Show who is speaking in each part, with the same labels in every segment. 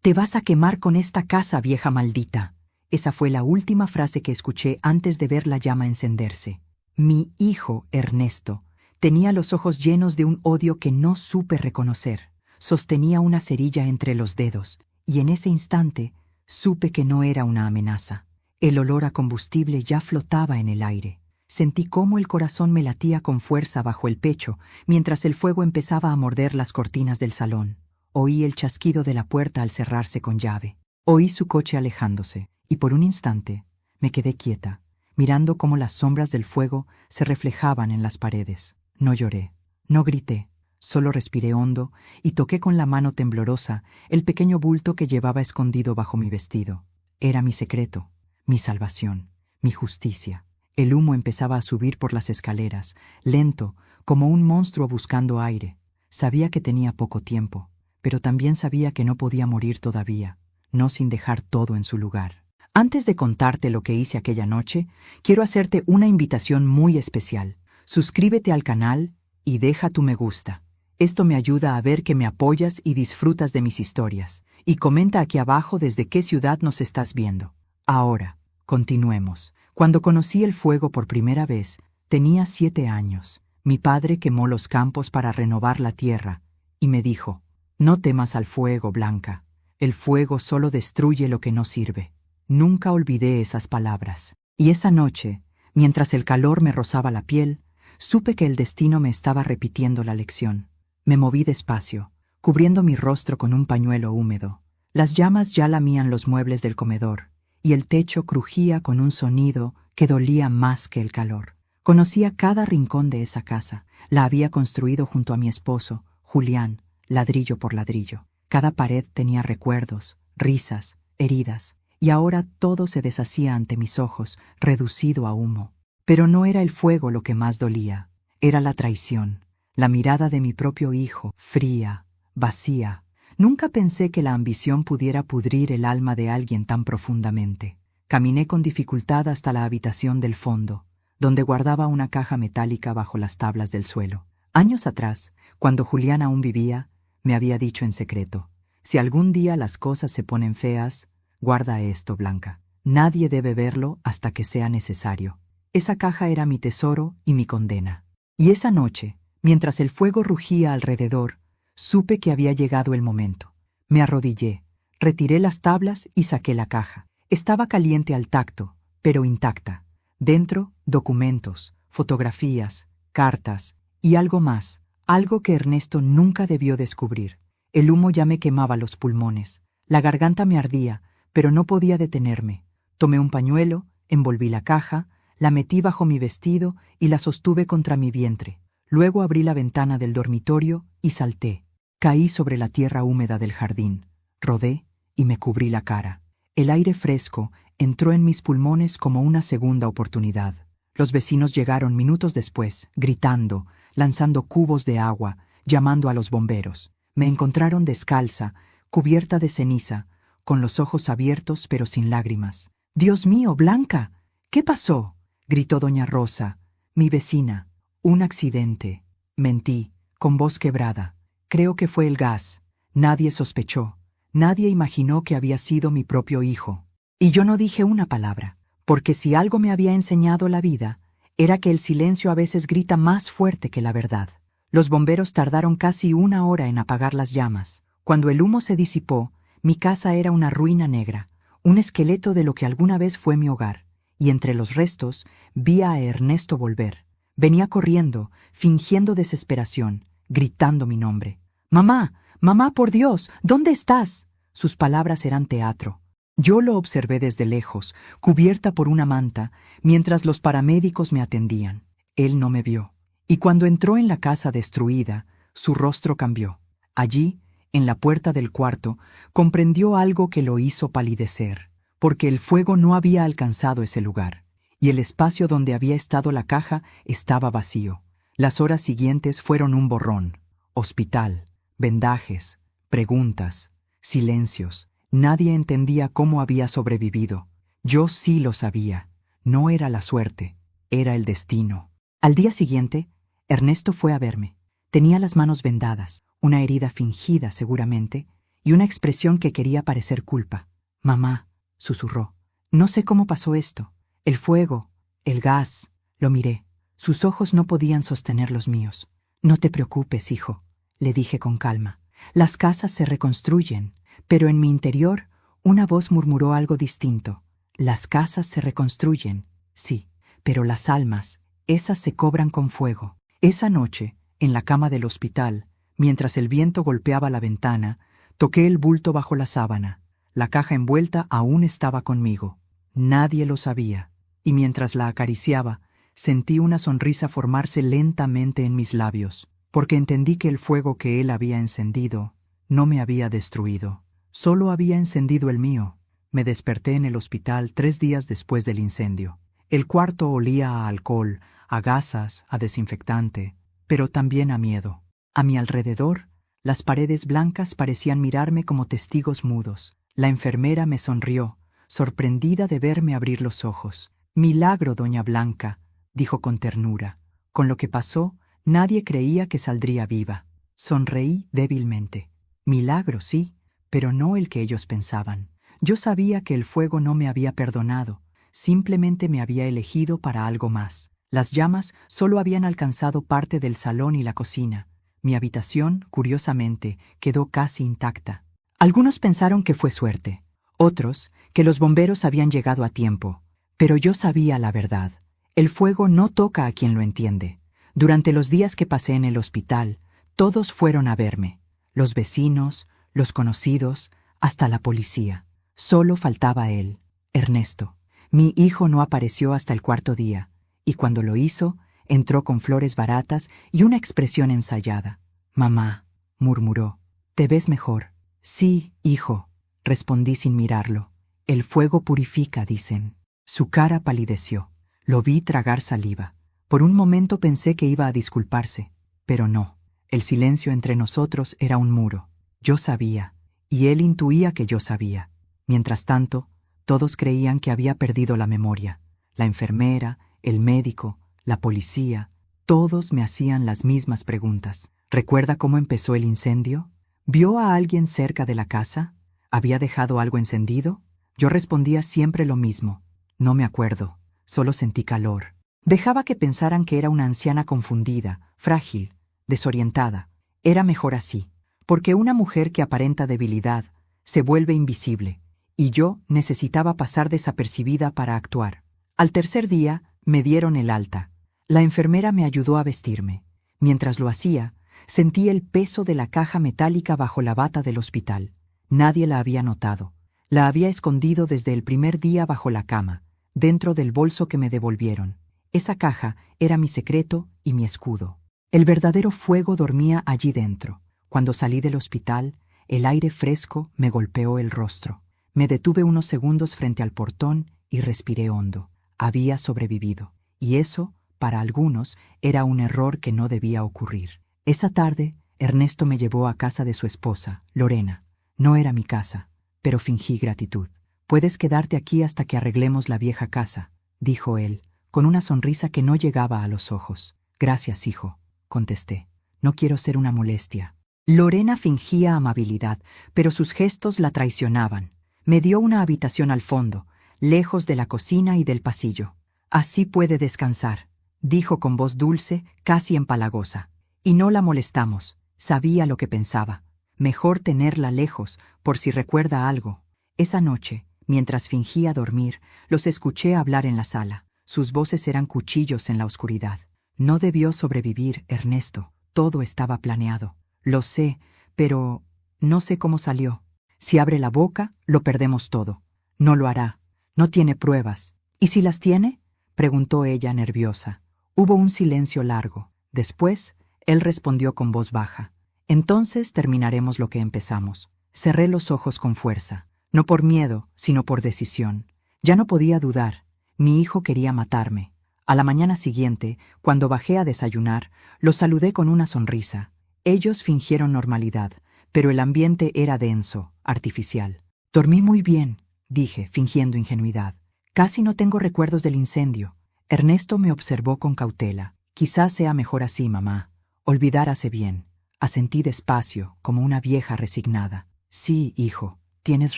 Speaker 1: «Te vas a quemar con esta casa, vieja maldita». Esa fue la última frase que escuché antes de ver la llama encenderse. Mi hijo, Ernesto, tenía los ojos llenos de un odio que no supe reconocer. Sostenía una cerilla entre los dedos, y en ese instante supe que no era una amenaza. El olor a combustible ya flotaba en el aire. Sentí cómo el corazón me latía con fuerza bajo el pecho, mientras el fuego empezaba a morder las cortinas del salón. Oí el chasquido de la puerta al cerrarse con llave. Oí su coche alejándose, y por un instante me quedé quieta, mirando cómo las sombras del fuego se reflejaban en las paredes. No lloré, no grité, solo respiré hondo y toqué con la mano temblorosa el pequeño bulto que llevaba escondido bajo mi vestido. Era mi secreto, mi salvación, mi justicia. El humo empezaba a subir por las escaleras, lento, como un monstruo buscando aire. Sabía que tenía poco tiempo, pero también sabía que no podía morir todavía, no sin dejar todo en su lugar. Antes de contarte lo que hice aquella noche, quiero hacerte una invitación muy especial. Suscríbete al canal y deja tu me gusta. Esto me ayuda a ver que me apoyas y disfrutas de mis historias. Y comenta aquí abajo desde qué ciudad nos estás viendo. Ahora, continuemos. Cuando conocí el fuego por primera vez, tenía 7 años. Mi padre quemó los campos para renovar la tierra y me dijo: «No temas al fuego, Blanca. El fuego solo destruye lo que no sirve». Nunca olvidé esas palabras. Y esa noche, mientras el calor me rozaba la piel, supe que el destino me estaba repitiendo la lección. Me moví despacio, cubriendo mi rostro con un pañuelo húmedo. Las llamas ya lamían los muebles del comedor, y el techo crujía con un sonido que dolía más que el calor. Conocía cada rincón de esa casa. La había construido junto a mi esposo, Julián, ladrillo por ladrillo. Cada pared tenía recuerdos, risas, heridas, y ahora todo se deshacía ante mis ojos, reducido a humo. Pero no era el fuego lo que más dolía, era la traición, la mirada de mi propio hijo, fría, vacía. Nunca pensé que la ambición pudiera pudrir el alma de alguien tan profundamente. Caminé con dificultad hasta la habitación del fondo, donde guardaba una caja metálica bajo las tablas del suelo. Años atrás, cuando Julián aún vivía, me había dicho en secreto: «Si algún día las cosas se ponen feas, guarda esto, Blanca. Nadie debe verlo hasta que sea necesario». Esa caja era mi tesoro y mi condena. Y esa noche, mientras el fuego rugía alrededor, supe que había llegado el momento. Me arrodillé, retiré las tablas y saqué la caja. Estaba caliente al tacto, pero intacta. Dentro, documentos, fotografías, cartas y algo más, algo que Ernesto nunca debió descubrir. El humo ya me quemaba los pulmones. La garganta me ardía, pero no podía detenerme. Tomé un pañuelo, envolví la caja, la metí bajo mi vestido y la sostuve contra mi vientre. Luego abrí la ventana del dormitorio y salté. Caí sobre la tierra húmeda del jardín, rodé y me cubrí la cara. El aire fresco entró en mis pulmones como una segunda oportunidad. Los vecinos llegaron minutos después, gritando, lanzando cubos de agua, llamando a los bomberos. Me encontraron descalza, cubierta de ceniza, con los ojos abiertos pero sin lágrimas. «¡Dios mío, Blanca! ¿Qué pasó?», gritó doña Rosa, mi vecina. «Un accidente». Mentí, con voz quebrada. «Creo que fue el gas». Nadie sospechó. Nadie imaginó que había sido mi propio hijo. Y yo no dije una palabra, porque si algo me había enseñado la vida, era que el silencio a veces grita más fuerte que la verdad. Los bomberos tardaron casi 1 hora en apagar las llamas. Cuando el humo se disipó, mi casa era una ruina negra, un esqueleto de lo que alguna vez fue mi hogar, y entre los restos vi a Ernesto volver. Venía corriendo, fingiendo desesperación, gritando mi nombre. «¡Mamá! ¡Mamá, por Dios! ¿Dónde estás?». Sus palabras eran teatro. Yo lo observé desde lejos, cubierta por una manta, mientras los paramédicos me atendían. Él no me vio. Y cuando entró en la casa destruida, su rostro cambió. Allí, en la puerta del cuarto, comprendió algo que lo hizo palidecer, porque el fuego no había alcanzado ese lugar, y el espacio donde había estado la caja estaba vacío. Las horas siguientes fueron un borrón. Hospital, vendajes, preguntas, silencios. Nadie entendía cómo había sobrevivido. Yo sí lo sabía. No era la suerte, era el destino. Al día siguiente, Ernesto fue a verme. Tenía las manos vendadas, una herida fingida seguramente, y una expresión que quería parecer culpa. Mamá, susurró. No sé cómo pasó esto. El fuego, el gas. Lo miré. Sus ojos no podían sostener los míos. No te preocupes, hijo, le dije con calma. Las casas se reconstruyen, pero en mi interior una voz murmuró algo distinto. Las casas se reconstruyen, sí, pero las almas, esas se cobran con fuego. Esa noche, en la cama del hospital, mientras el viento golpeaba la ventana, toqué el bulto bajo la sábana. La caja envuelta aún estaba conmigo. Nadie lo sabía, y mientras la acariciaba, sentí una sonrisa formarse lentamente en mis labios, porque entendí que el fuego que él había encendido no me había destruido, solo había encendido el mío. Me desperté en el hospital 3 días después del incendio. El cuarto olía a alcohol, a gasas, a desinfectante, pero también a miedo. A mi alrededor, las paredes blancas parecían mirarme como testigos mudos. La enfermera me sonrió, sorprendida de verme abrir los ojos. Milagro, doña Blanca, dijo con ternura. Con lo que pasó, nadie creía que saldría viva. Sonreí débilmente. Milagro, sí, pero no el que ellos pensaban. Yo sabía que el fuego no me había perdonado, simplemente me había elegido para algo más. Las llamas solo habían alcanzado parte del salón y la cocina. Mi habitación, curiosamente, quedó casi intacta. Algunos pensaron que fue suerte, otros que los bomberos habían llegado a tiempo, pero yo sabía la verdad. El fuego no toca a quien lo entiende. Durante los días que pasé en el hospital, todos fueron a verme. Los vecinos, los conocidos, hasta la policía. Solo faltaba él, Ernesto. Mi hijo no apareció hasta el 4.º día, y cuando lo hizo, entró con flores baratas y una expresión ensayada. Mamá, murmuró, ¿te ves mejor? Sí, hijo, respondí sin mirarlo. El fuego purifica, dicen. Su cara palideció. Lo vi tragar saliva. Por un momento pensé que iba a disculparse, pero no. El silencio entre nosotros era un muro. Yo sabía, y él intuía que yo sabía. Mientras tanto, todos creían que había perdido la memoria. La enfermera, el médico, la policía, todos me hacían las mismas preguntas. ¿Recuerda cómo empezó el incendio? ¿Vio a alguien cerca de la casa? ¿Había dejado algo encendido? Yo respondía siempre lo mismo. No me acuerdo, solo sentí calor. Dejaba que pensaran que era una anciana confundida, frágil, desorientada. Era mejor así, porque una mujer que aparenta debilidad se vuelve invisible, y yo necesitaba pasar desapercibida para actuar. Al 3.er día me dieron el alta. La enfermera me ayudó a vestirme. Mientras lo hacía, sentí el peso de la caja metálica bajo la bata del hospital. Nadie la había notado. La había escondido desde el primer día bajo la cama, dentro del bolso que me devolvieron. Esa caja era mi secreto y mi escudo. El verdadero fuego dormía allí dentro. Cuando salí del hospital, el aire fresco me golpeó el rostro. Me detuve unos segundos frente al portón y respiré hondo. Había sobrevivido. Y eso, para algunos, era un error que no debía ocurrir. Esa tarde, Ernesto me llevó a casa de su esposa, Lorena. No era mi casa, pero fingí gratitud. «Puedes quedarte aquí hasta que arreglemos la vieja casa», dijo él, con una sonrisa que no llegaba a los ojos. «Gracias, hijo», contesté. «No quiero ser una molestia». Lorena fingía amabilidad, pero sus gestos la traicionaban. Me dio una habitación al fondo, lejos de la cocina y del pasillo. «Así puede descansar», dijo con voz dulce, casi empalagosa. Y no la molestamos. Sabía lo que pensaba. Mejor tenerla lejos, por si recuerda algo. Esa noche, mientras fingía dormir, los escuché hablar en la sala. Sus voces eran cuchillos en la oscuridad. «No debió sobrevivir, Ernesto. Todo estaba planeado». «Lo sé, pero no sé cómo salió. Si abre la boca, lo perdemos todo». «No lo hará. No tiene pruebas». «¿Y si las tiene?», preguntó ella nerviosa. Hubo un silencio largo. Después, él respondió con voz baja. «Entonces terminaremos lo que empezamos». Cerré los ojos con fuerza. No por miedo, sino por decisión. Ya no podía dudar. Mi hijo quería matarme. A la mañana siguiente, cuando bajé a desayunar, los saludé con una sonrisa. Ellos fingieron normalidad, pero el ambiente era denso, artificial. «Dormí muy bien», dije, fingiendo ingenuidad. «Casi no tengo recuerdos del incendio». Ernesto me observó con cautela. «Quizás sea mejor así, mamá. Olvidar hace bien». Asentí despacio, como una vieja resignada. Sí, hijo, tienes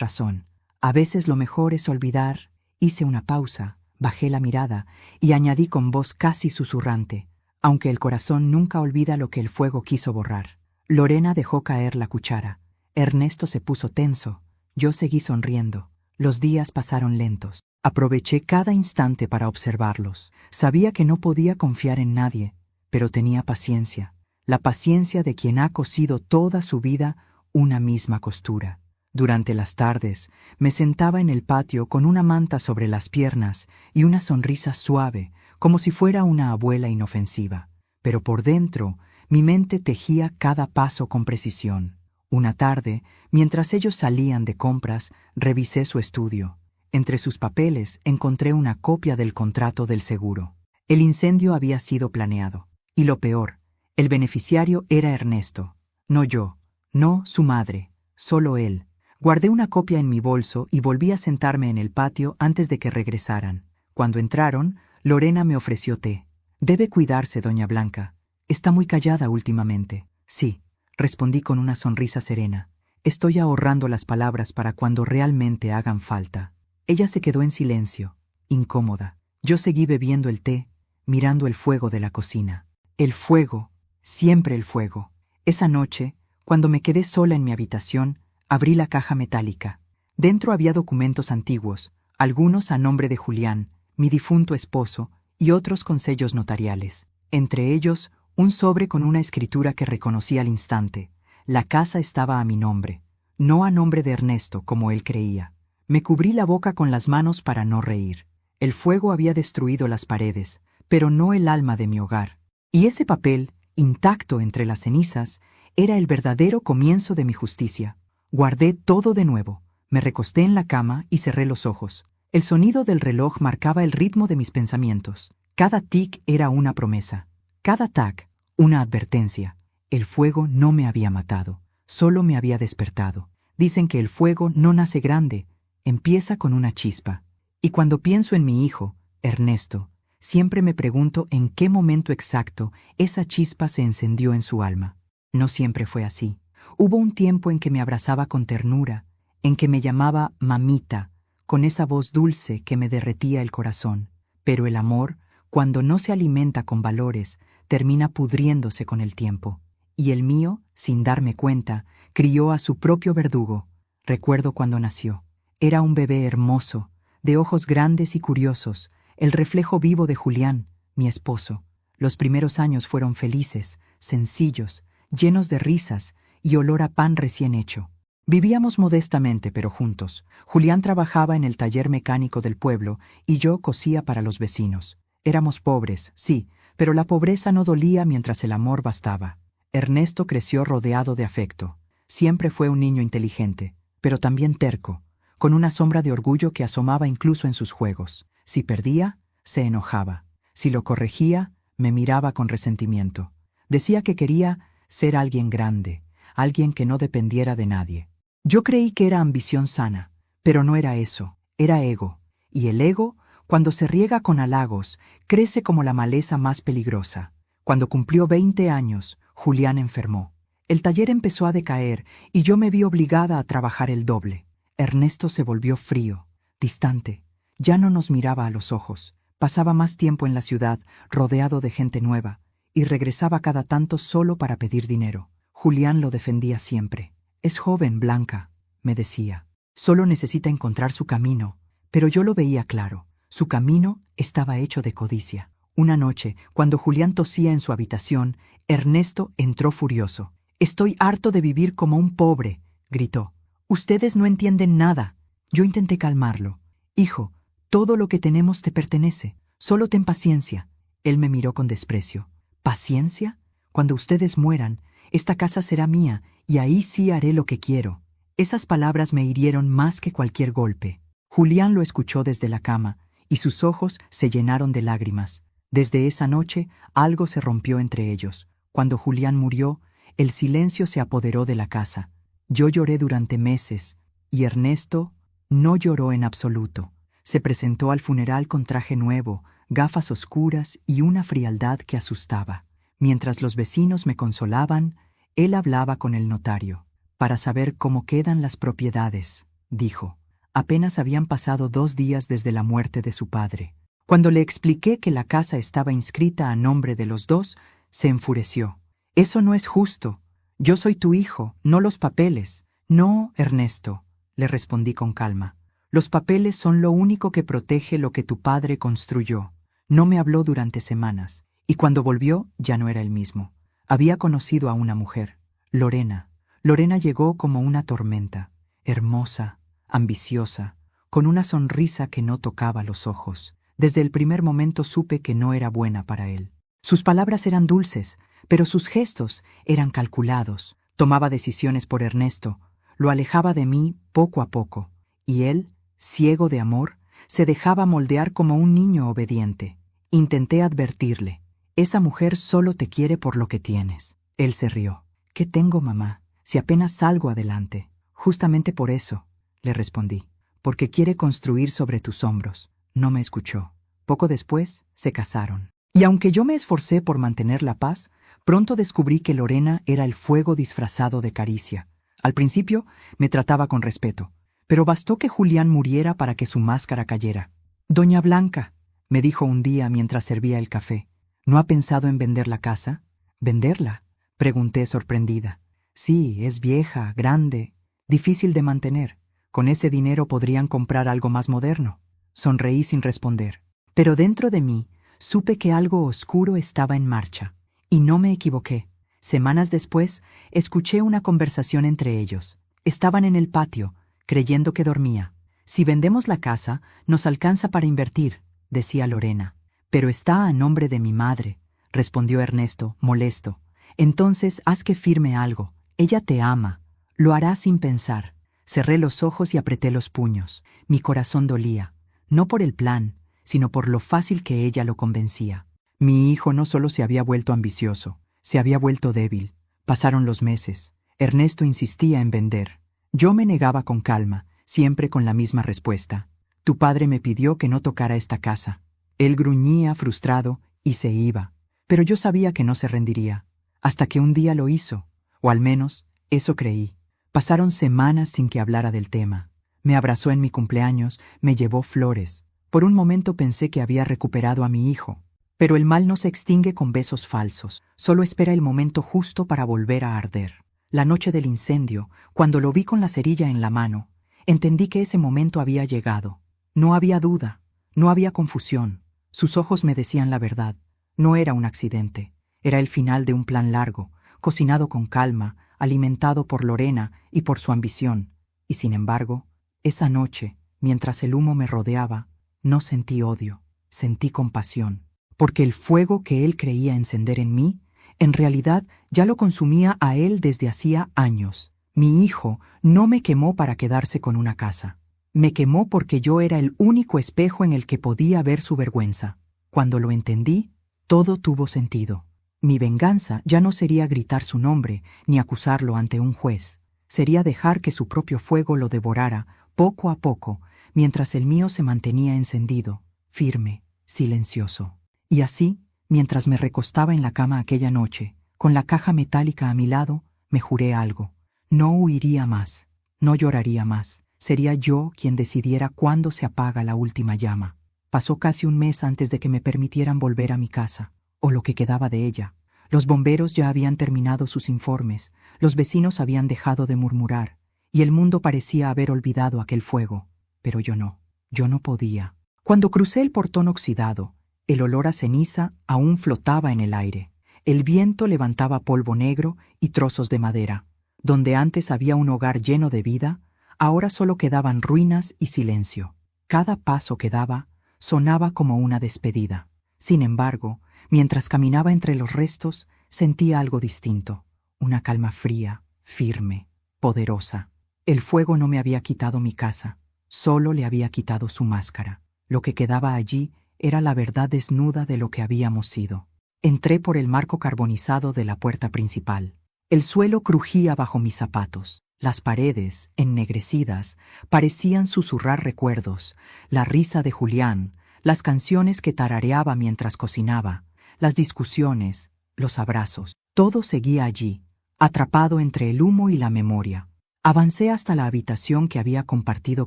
Speaker 1: razón. A veces lo mejor es olvidar. Hice una pausa, bajé la mirada y añadí con voz casi susurrante, aunque el corazón nunca olvida lo que el fuego quiso borrar. Lorena dejó caer la cuchara. Ernesto se puso tenso. Yo seguí sonriendo. Los días pasaron lentos. Aproveché cada instante para observarlos. Sabía que no podía confiar en nadie, pero tenía paciencia. La paciencia de quien ha cosido toda su vida una misma costura. Durante las tardes, me sentaba en el patio con una manta sobre las piernas y una sonrisa suave, como si fuera una abuela inofensiva. Pero por dentro, mi mente tejía cada paso con precisión. Una tarde, mientras ellos salían de compras, revisé su estudio. Entre sus papeles encontré una copia del contrato del seguro. El incendio había sido planeado. Y lo peor, el beneficiario era Ernesto. No yo, no su madre, solo él. Guardé una copia en mi bolso y volví a sentarme en el patio antes de que regresaran. Cuando entraron, Lorena me ofreció té. Debe cuidarse, doña Blanca. Está muy callada últimamente. Sí, respondí con una sonrisa serena. Estoy ahorrando las palabras para cuando realmente hagan falta. Ella se quedó en silencio, incómoda. Yo seguí bebiendo el té, mirando el fuego de la cocina. El fuego, siempre el fuego. Esa noche, cuando me quedé sola en mi habitación, abrí la caja metálica. Dentro había documentos antiguos, algunos a nombre de Julián, mi difunto esposo, y otros con sellos notariales. Entre ellos, un sobre con una escritura que reconocí al instante. La casa estaba a mi nombre, no a nombre de Ernesto, como él creía. Me cubrí la boca con las manos para no reír. El fuego había destruido las paredes, pero no el alma de mi hogar. Y ese papel, intacto entre las cenizas, era el verdadero comienzo de mi justicia. Guardé todo de nuevo. Me recosté en la cama y cerré los ojos. El sonido del reloj marcaba el ritmo de mis pensamientos. Cada tic era una promesa. Cada tac, una advertencia. El fuego no me había matado, solo me había despertado. Dicen que el fuego no nace grande, empieza con una chispa. Y cuando pienso en mi hijo, Ernesto, siempre me pregunto en qué momento exacto esa chispa se encendió en su alma. No siempre fue así. Hubo un tiempo en que me abrazaba con ternura, en que me llamaba mamita, con esa voz dulce que me derretía el corazón. Pero el amor, cuando no se alimenta con valores, termina pudriéndose con el tiempo. Y el mío, sin darme cuenta, crió a su propio verdugo. Recuerdo cuando nació. Era un bebé hermoso, de ojos grandes y curiosos, el reflejo vivo de Julián, mi esposo. Los primeros años fueron felices, sencillos, llenos de risas y olor a pan recién hecho. Vivíamos modestamente pero juntos. Julián trabajaba en el taller mecánico del pueblo y yo cosía para los vecinos. Éramos pobres, sí, pero la pobreza no dolía mientras el amor bastaba. Ernesto creció rodeado de afecto. Siempre fue un niño inteligente, pero también terco, con una sombra de orgullo que asomaba incluso en sus juegos. Si perdía, se enojaba. Si lo corregía, me miraba con resentimiento. Decía que quería ser alguien grande, alguien que no dependiera de nadie. Yo creí que era ambición sana, pero no era eso, era ego. Y el ego, cuando se riega con halagos, crece como la maleza más peligrosa. Cuando cumplió 20 años, Julián enfermó. El taller empezó a decaer y yo me vi obligada a trabajar el doble. Ernesto se volvió frío, distante. Ya no nos miraba a los ojos. Pasaba más tiempo en la ciudad, rodeado de gente nueva, y regresaba cada tanto solo para pedir dinero. Julián lo defendía siempre. Es joven, Blanca, me decía. Solo necesita encontrar su camino. Pero yo lo veía claro. Su camino estaba hecho de codicia. Una noche, cuando Julián tosía en su habitación, Ernesto entró furioso. «Estoy harto de vivir como un pobre», gritó. «Ustedes no entienden nada». Yo intenté calmarlo. «Hijo, todo lo que tenemos te pertenece. Solo ten paciencia». Él me miró con desprecio. «¿Paciencia? Cuando ustedes mueran, esta casa será mía y ahí sí haré lo que quiero». Esas palabras me hirieron más que cualquier golpe. Julián lo escuchó desde la cama y sus ojos se llenaron de lágrimas. Desde esa noche, algo se rompió entre ellos. Cuando Julián murió, el silencio se apoderó de la casa. Yo lloré durante meses, y Ernesto no lloró en absoluto. Se presentó al funeral con traje nuevo, gafas oscuras y una frialdad que asustaba. Mientras los vecinos me consolaban, él hablaba con el notario. para saber cómo quedan las propiedades, dijo. Apenas habían pasado 2 días desde la muerte de su padre. Cuando le expliqué que la casa estaba inscrita a nombre de los dos, se enfureció. Eso no es justo. Yo soy tu hijo, no los papeles. No, Ernesto, le respondí con calma. Los papeles son lo único que protege lo que tu padre construyó. No me habló durante semanas, y cuando volvió ya no era el mismo. Había conocido a una mujer, Lorena. Lorena llegó como una tormenta, hermosa, ambiciosa, con una sonrisa que no tocaba los ojos. Desde el primer momento supe que no era buena para él. Sus palabras eran dulces, pero sus gestos eran calculados. Tomaba decisiones por Ernesto, lo alejaba de mí poco a poco, y él, ciego de amor, se dejaba moldear como un niño obediente. Intenté advertirle, esa mujer solo te quiere por lo que tienes. Él se rió. ¿Qué tengo, mamá? Si apenas salgo adelante. Justamente por eso, le respondí, porque quiere construir sobre tus hombros. No me escuchó. Poco después, se casaron. Y aunque yo me esforcé por mantener la paz, pronto descubrí que Lorena era el fuego disfrazado de caricia. Al principio, me trataba con respeto, pero bastó que Julián muriera para que su máscara cayera. Doña Blanca, me dijo un día mientras servía el café, ¿no ha pensado en vender la casa? ¿Venderla? Pregunté sorprendida. Sí, es vieja, grande, difícil de mantener. Con ese dinero podrían comprar algo más moderno. Sonreí sin responder. Pero dentro de mí, supe que algo oscuro estaba en marcha. Y no me equivoqué. Semanas después, escuché una conversación entre ellos. Estaban en el patio, creyendo que dormía. Si vendemos la casa, nos alcanza para invertir, decía Lorena. Pero está a nombre de mi madre, respondió Ernesto, molesto. Entonces haz que firme algo. Ella te ama. Lo hará sin pensar. Cerré los ojos y apreté los puños. Mi corazón dolía, no por el plan, sino por lo fácil que ella lo convencía. Mi hijo no solo se había vuelto ambicioso, se había vuelto débil. Pasaron los meses. Ernesto insistía en vender. Yo me negaba con calma, siempre con la misma respuesta. Tu padre me pidió que no tocara esta casa. Él gruñía, frustrado, y se iba. Pero yo sabía que no se rendiría. Hasta que un día lo hizo, o al menos, eso creí. Pasaron semanas sin que hablara del tema. Me abrazó en mi cumpleaños, me llevó flores. Por un momento pensé que había recuperado a mi hijo. Pero el mal no se extingue con besos falsos, solo espera el momento justo para volver a arder. La noche del incendio, cuando lo vi con la cerilla en la mano, entendí que ese momento había llegado. No había duda, no había confusión. Sus ojos me decían la verdad. No era un accidente, era el final de un plan largo, cocinado con calma, alimentado por Lorena y por su ambición. Y sin embargo, esa noche, mientras el humo me rodeaba, no sentí odio, sentí compasión, porque el fuego que él creía encender en mí, en realidad ya lo consumía a él desde hacía años. Mi hijo no me quemó para quedarse con una casa. Me quemó porque yo era el único espejo en el que podía ver su vergüenza. Cuando lo entendí, todo tuvo sentido. Mi venganza ya no sería gritar su nombre ni acusarlo ante un juez. Sería dejar que su propio fuego lo devorara poco a poco, mientras el mío se mantenía encendido, firme, silencioso. Y así, mientras me recostaba en la cama aquella noche, con la caja metálica a mi lado, me juré algo. No huiría más, no lloraría más. Sería yo quien decidiera cuándo se apaga la última llama. Pasó casi un mes antes de que me permitieran volver a mi casa, o lo que quedaba de ella. Los bomberos ya habían terminado sus informes, los vecinos habían dejado de murmurar, y el mundo parecía haber olvidado aquel fuego. Pero yo no podía. Cuando crucé el portón oxidado, el olor a ceniza aún flotaba en el aire. El viento levantaba polvo negro y trozos de madera. Donde antes había un hogar lleno de vida, ahora solo quedaban ruinas y silencio. Cada paso que daba sonaba como una despedida. Sin embargo, mientras caminaba entre los restos, sentía algo distinto. Una calma fría, firme, poderosa. El fuego no me había quitado mi casa, solo le había quitado su máscara. Lo que quedaba allí era la verdad desnuda de lo que habíamos sido. Entré por el marco carbonizado de la puerta principal. El suelo crujía bajo mis zapatos. Las paredes, ennegrecidas, parecían susurrar recuerdos, la risa de Julián, las canciones que tarareaba mientras cocinaba, las discusiones, los abrazos. Todo seguía allí, atrapado entre el humo y la memoria. Avancé hasta la habitación que había compartido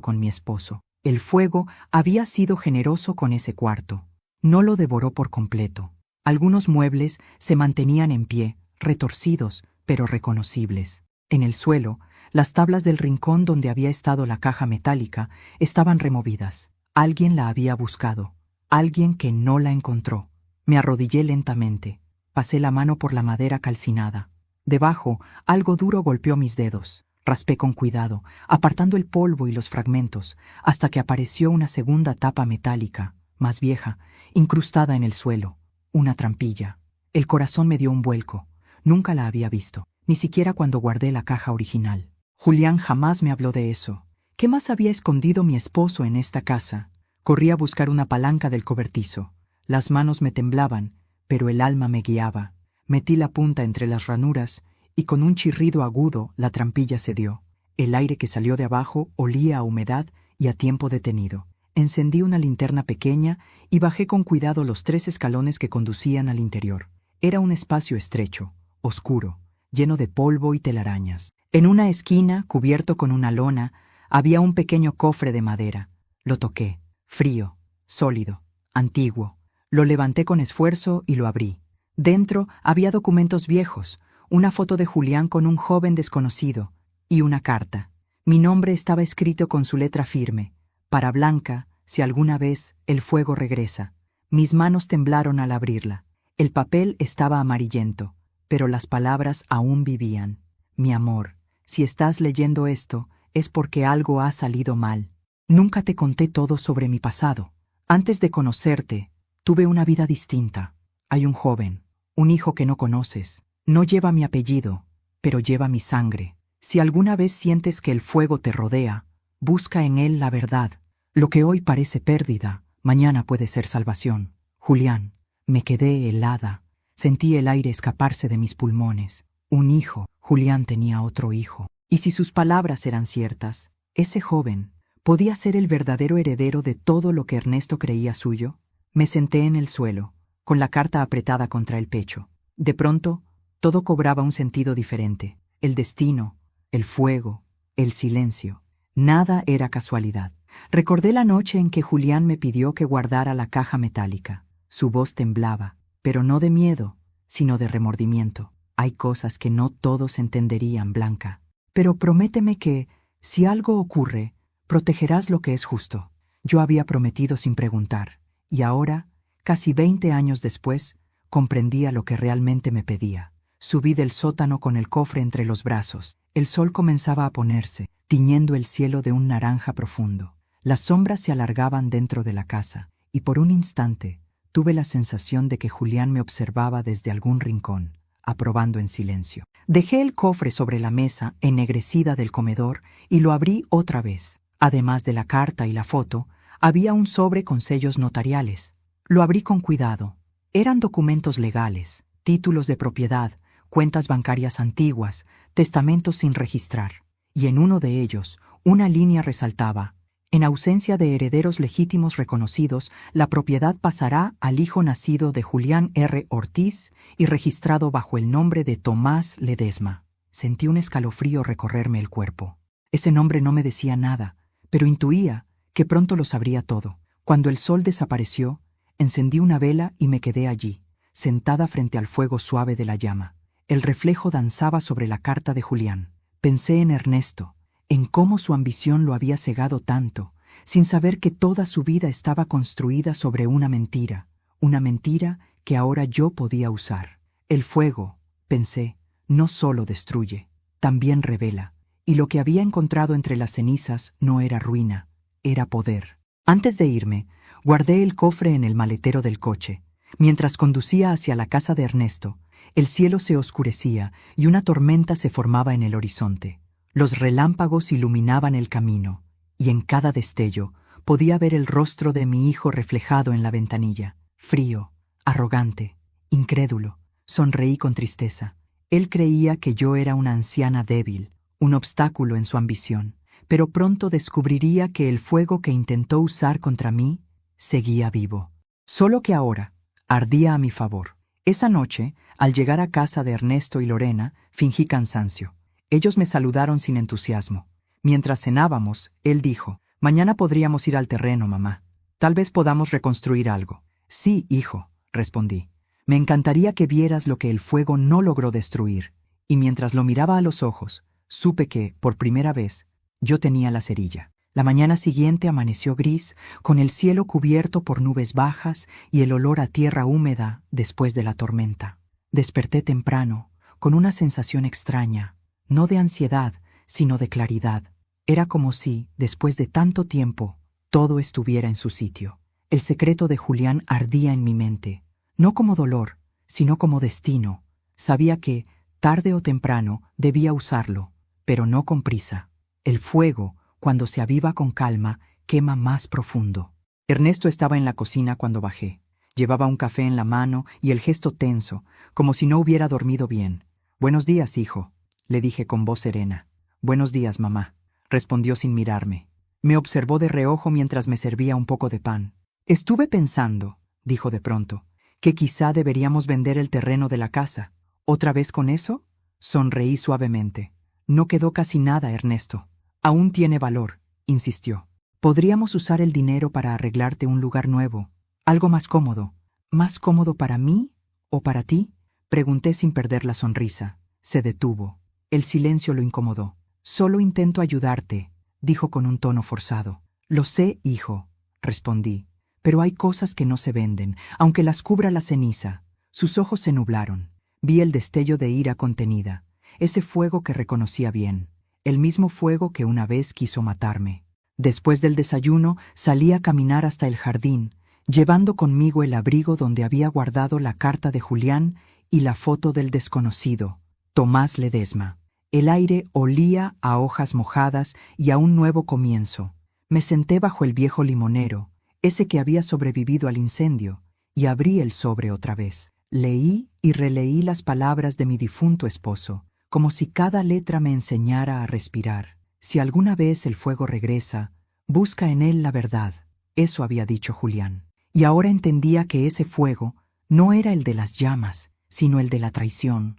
Speaker 1: con mi esposo. El fuego había sido generoso con ese cuarto. No lo devoró por completo. Algunos muebles se mantenían en pie, retorcidos, pero reconocibles. En el suelo, las tablas del rincón donde había estado la caja metálica estaban removidas. Alguien la había buscado. Alguien que no la encontró. Me arrodillé lentamente. Pasé la mano por la madera calcinada. Debajo, algo duro golpeó mis dedos. Raspé con cuidado, apartando el polvo y los fragmentos, hasta que apareció una segunda tapa metálica, más vieja, incrustada en el suelo. Una trampilla. El corazón me dio un vuelco. Nunca la había visto, ni siquiera cuando guardé la caja original. Julián jamás me habló de eso. ¿Qué más había escondido mi esposo en esta casa? Corrí a buscar una palanca del cobertizo. Las manos me temblaban, pero el alma me guiaba. Metí la punta entre las ranuras y con un chirrido agudo la trampilla cedió. El aire que salió de abajo olía a humedad y a tiempo detenido. Encendí una linterna pequeña y bajé con cuidado los 3 escalones que conducían al interior. Era un espacio estrecho, oscuro, lleno de polvo y telarañas. En una esquina, cubierto con una lona, había un pequeño cofre de madera. Lo toqué, frío, sólido, antiguo. Lo levanté con esfuerzo y lo abrí. Dentro había documentos viejos, una foto de Julián con un joven desconocido y una carta. Mi nombre estaba escrito con su letra firme. Para Blanca, si alguna vez el fuego regresa. Mis manos temblaron al abrirla. El papel estaba amarillento, pero las palabras aún vivían. Mi amor, si estás leyendo esto, es porque algo ha salido mal. Nunca te conté todo sobre mi pasado. Antes de conocerte, tuve una vida distinta. Hay un joven, un hijo que no conoces. No lleva mi apellido, pero lleva mi sangre. Si alguna vez sientes que el fuego te rodea, busca en él la verdad. Lo que hoy parece pérdida, mañana puede ser salvación. Julián, me quedé helada. Sentí el aire escaparse de mis pulmones. Un hijo. Julián tenía otro hijo. Y si sus palabras eran ciertas, ese joven podía ser el verdadero heredero de todo lo que Ernesto creía suyo. Me senté en el suelo, con la carta apretada contra el pecho. De pronto, todo cobraba un sentido diferente. El destino, el fuego, el silencio. Nada era casualidad. Recordé la noche en que Julián me pidió que guardara la caja metálica. Su voz temblaba, pero no de miedo, sino de remordimiento. Hay cosas que no todos entenderían, Blanca. Pero prométeme que, si algo ocurre, protegerás lo que es justo. Yo había prometido sin preguntar, y ahora, casi 20 años después, comprendía lo que realmente me pedía. Subí del sótano con el cofre entre los brazos. El sol comenzaba a ponerse, tiñendo el cielo de un naranja profundo. Las sombras se alargaban dentro de la casa, y por un instante tuve la sensación de que Julián me observaba desde algún rincón, aprobando en silencio. Dejé el cofre sobre la mesa ennegrecida del comedor y lo abrí otra vez. Además de la carta y la foto, había un sobre con sellos notariales. Lo abrí con cuidado. Eran documentos legales, títulos de propiedad, cuentas bancarias antiguas, testamentos sin registrar. Y en uno de ellos, una línea resaltaba: en ausencia de herederos legítimos reconocidos, la propiedad pasará al hijo nacido de Julián R. Ortiz y registrado bajo el nombre de Tomás Ledesma. Sentí un escalofrío recorrerme el cuerpo. Ese nombre no me decía nada, pero intuía que pronto lo sabría todo. Cuando el sol desapareció, encendí una vela y me quedé allí, sentada frente al fuego suave de la llama. El reflejo danzaba sobre la carta de Julián. Pensé en Ernesto, en cómo su ambición lo había cegado tanto, sin saber que toda su vida estaba construida sobre una mentira que ahora yo podía usar. El fuego, pensé, no solo destruye, también revela, y lo que había encontrado entre las cenizas no era ruina, era poder. Antes de irme, guardé el cofre en el maletero del coche. Mientras conducía hacia la casa de Ernesto, el cielo se oscurecía y una tormenta se formaba en el horizonte. Los relámpagos iluminaban el camino, y en cada destello podía ver el rostro de mi hijo reflejado en la ventanilla. Frío, arrogante, incrédulo, sonreí con tristeza. Él creía que yo era una anciana débil, un obstáculo en su ambición, pero pronto descubriría que el fuego que intentó usar contra mí seguía vivo. Solo que ahora ardía a mi favor. Esa noche, al llegar a casa de Ernesto y Lorena, Fingí cansancio. Ellos me saludaron sin entusiasmo. Mientras cenábamos, él dijo: «Mañana podríamos ir al terreno, mamá. Tal vez podamos reconstruir algo». «Sí, hijo», respondí. «Me encantaría que vieras lo que el fuego no logró destruir». Y mientras lo miraba a los ojos, supe que, por primera vez, yo tenía la cerilla. La mañana siguiente amaneció gris, con el cielo cubierto por nubes bajas y el olor a tierra húmeda después de la tormenta. Desperté temprano, con una sensación extraña, no de ansiedad, sino de claridad. Era como si, después de tanto tiempo, todo estuviera en su sitio. El secreto de Julián ardía en mi mente, no como dolor, sino como destino. Sabía que, tarde o temprano, debía usarlo, pero no con prisa. El fuego, cuando se aviva con calma, quema más profundo. Ernesto estaba en la cocina cuando bajé. Llevaba un café en la mano y el gesto tenso, como si no hubiera dormido bien. «Buenos días, hijo», le dije con voz serena. «Buenos días, mamá», respondió sin mirarme. Me observó de reojo mientras me servía un poco de pan. «Estuve pensando», dijo de pronto, «que quizá deberíamos vender el terreno de la casa. ¿Otra vez con eso?». Sonreí suavemente. «No quedó casi nada, Ernesto. Aún tiene valor», insistió. «Podríamos usar el dinero para arreglarte un lugar nuevo, algo más cómodo». «¿Más cómodo para mí o para ti?», pregunté sin perder la sonrisa. Se detuvo. El silencio lo incomodó. «Solo intento ayudarte», dijo con un tono forzado. «Lo sé, hijo», respondí, «pero hay cosas que no se venden, aunque las cubra la ceniza». Sus ojos se nublaron. Vi el destello de ira contenida, ese fuego que reconocía bien, el mismo fuego que una vez quiso matarme. Después del desayuno salí a caminar hasta el jardín, llevando conmigo el abrigo donde había guardado la carta de Julián y la foto del desconocido, Tomás Ledesma. El aire olía a hojas mojadas y a un nuevo comienzo. Me senté bajo el viejo limonero, ese que había sobrevivido al incendio, y abrí el sobre otra vez. Leí y releí las palabras de mi difunto esposo, como si cada letra me enseñara a respirar. «Si alguna vez el fuego regresa, busca en él la verdad», eso había dicho Julián. Y ahora entendía que ese fuego no era el de las llamas, sino el de la traición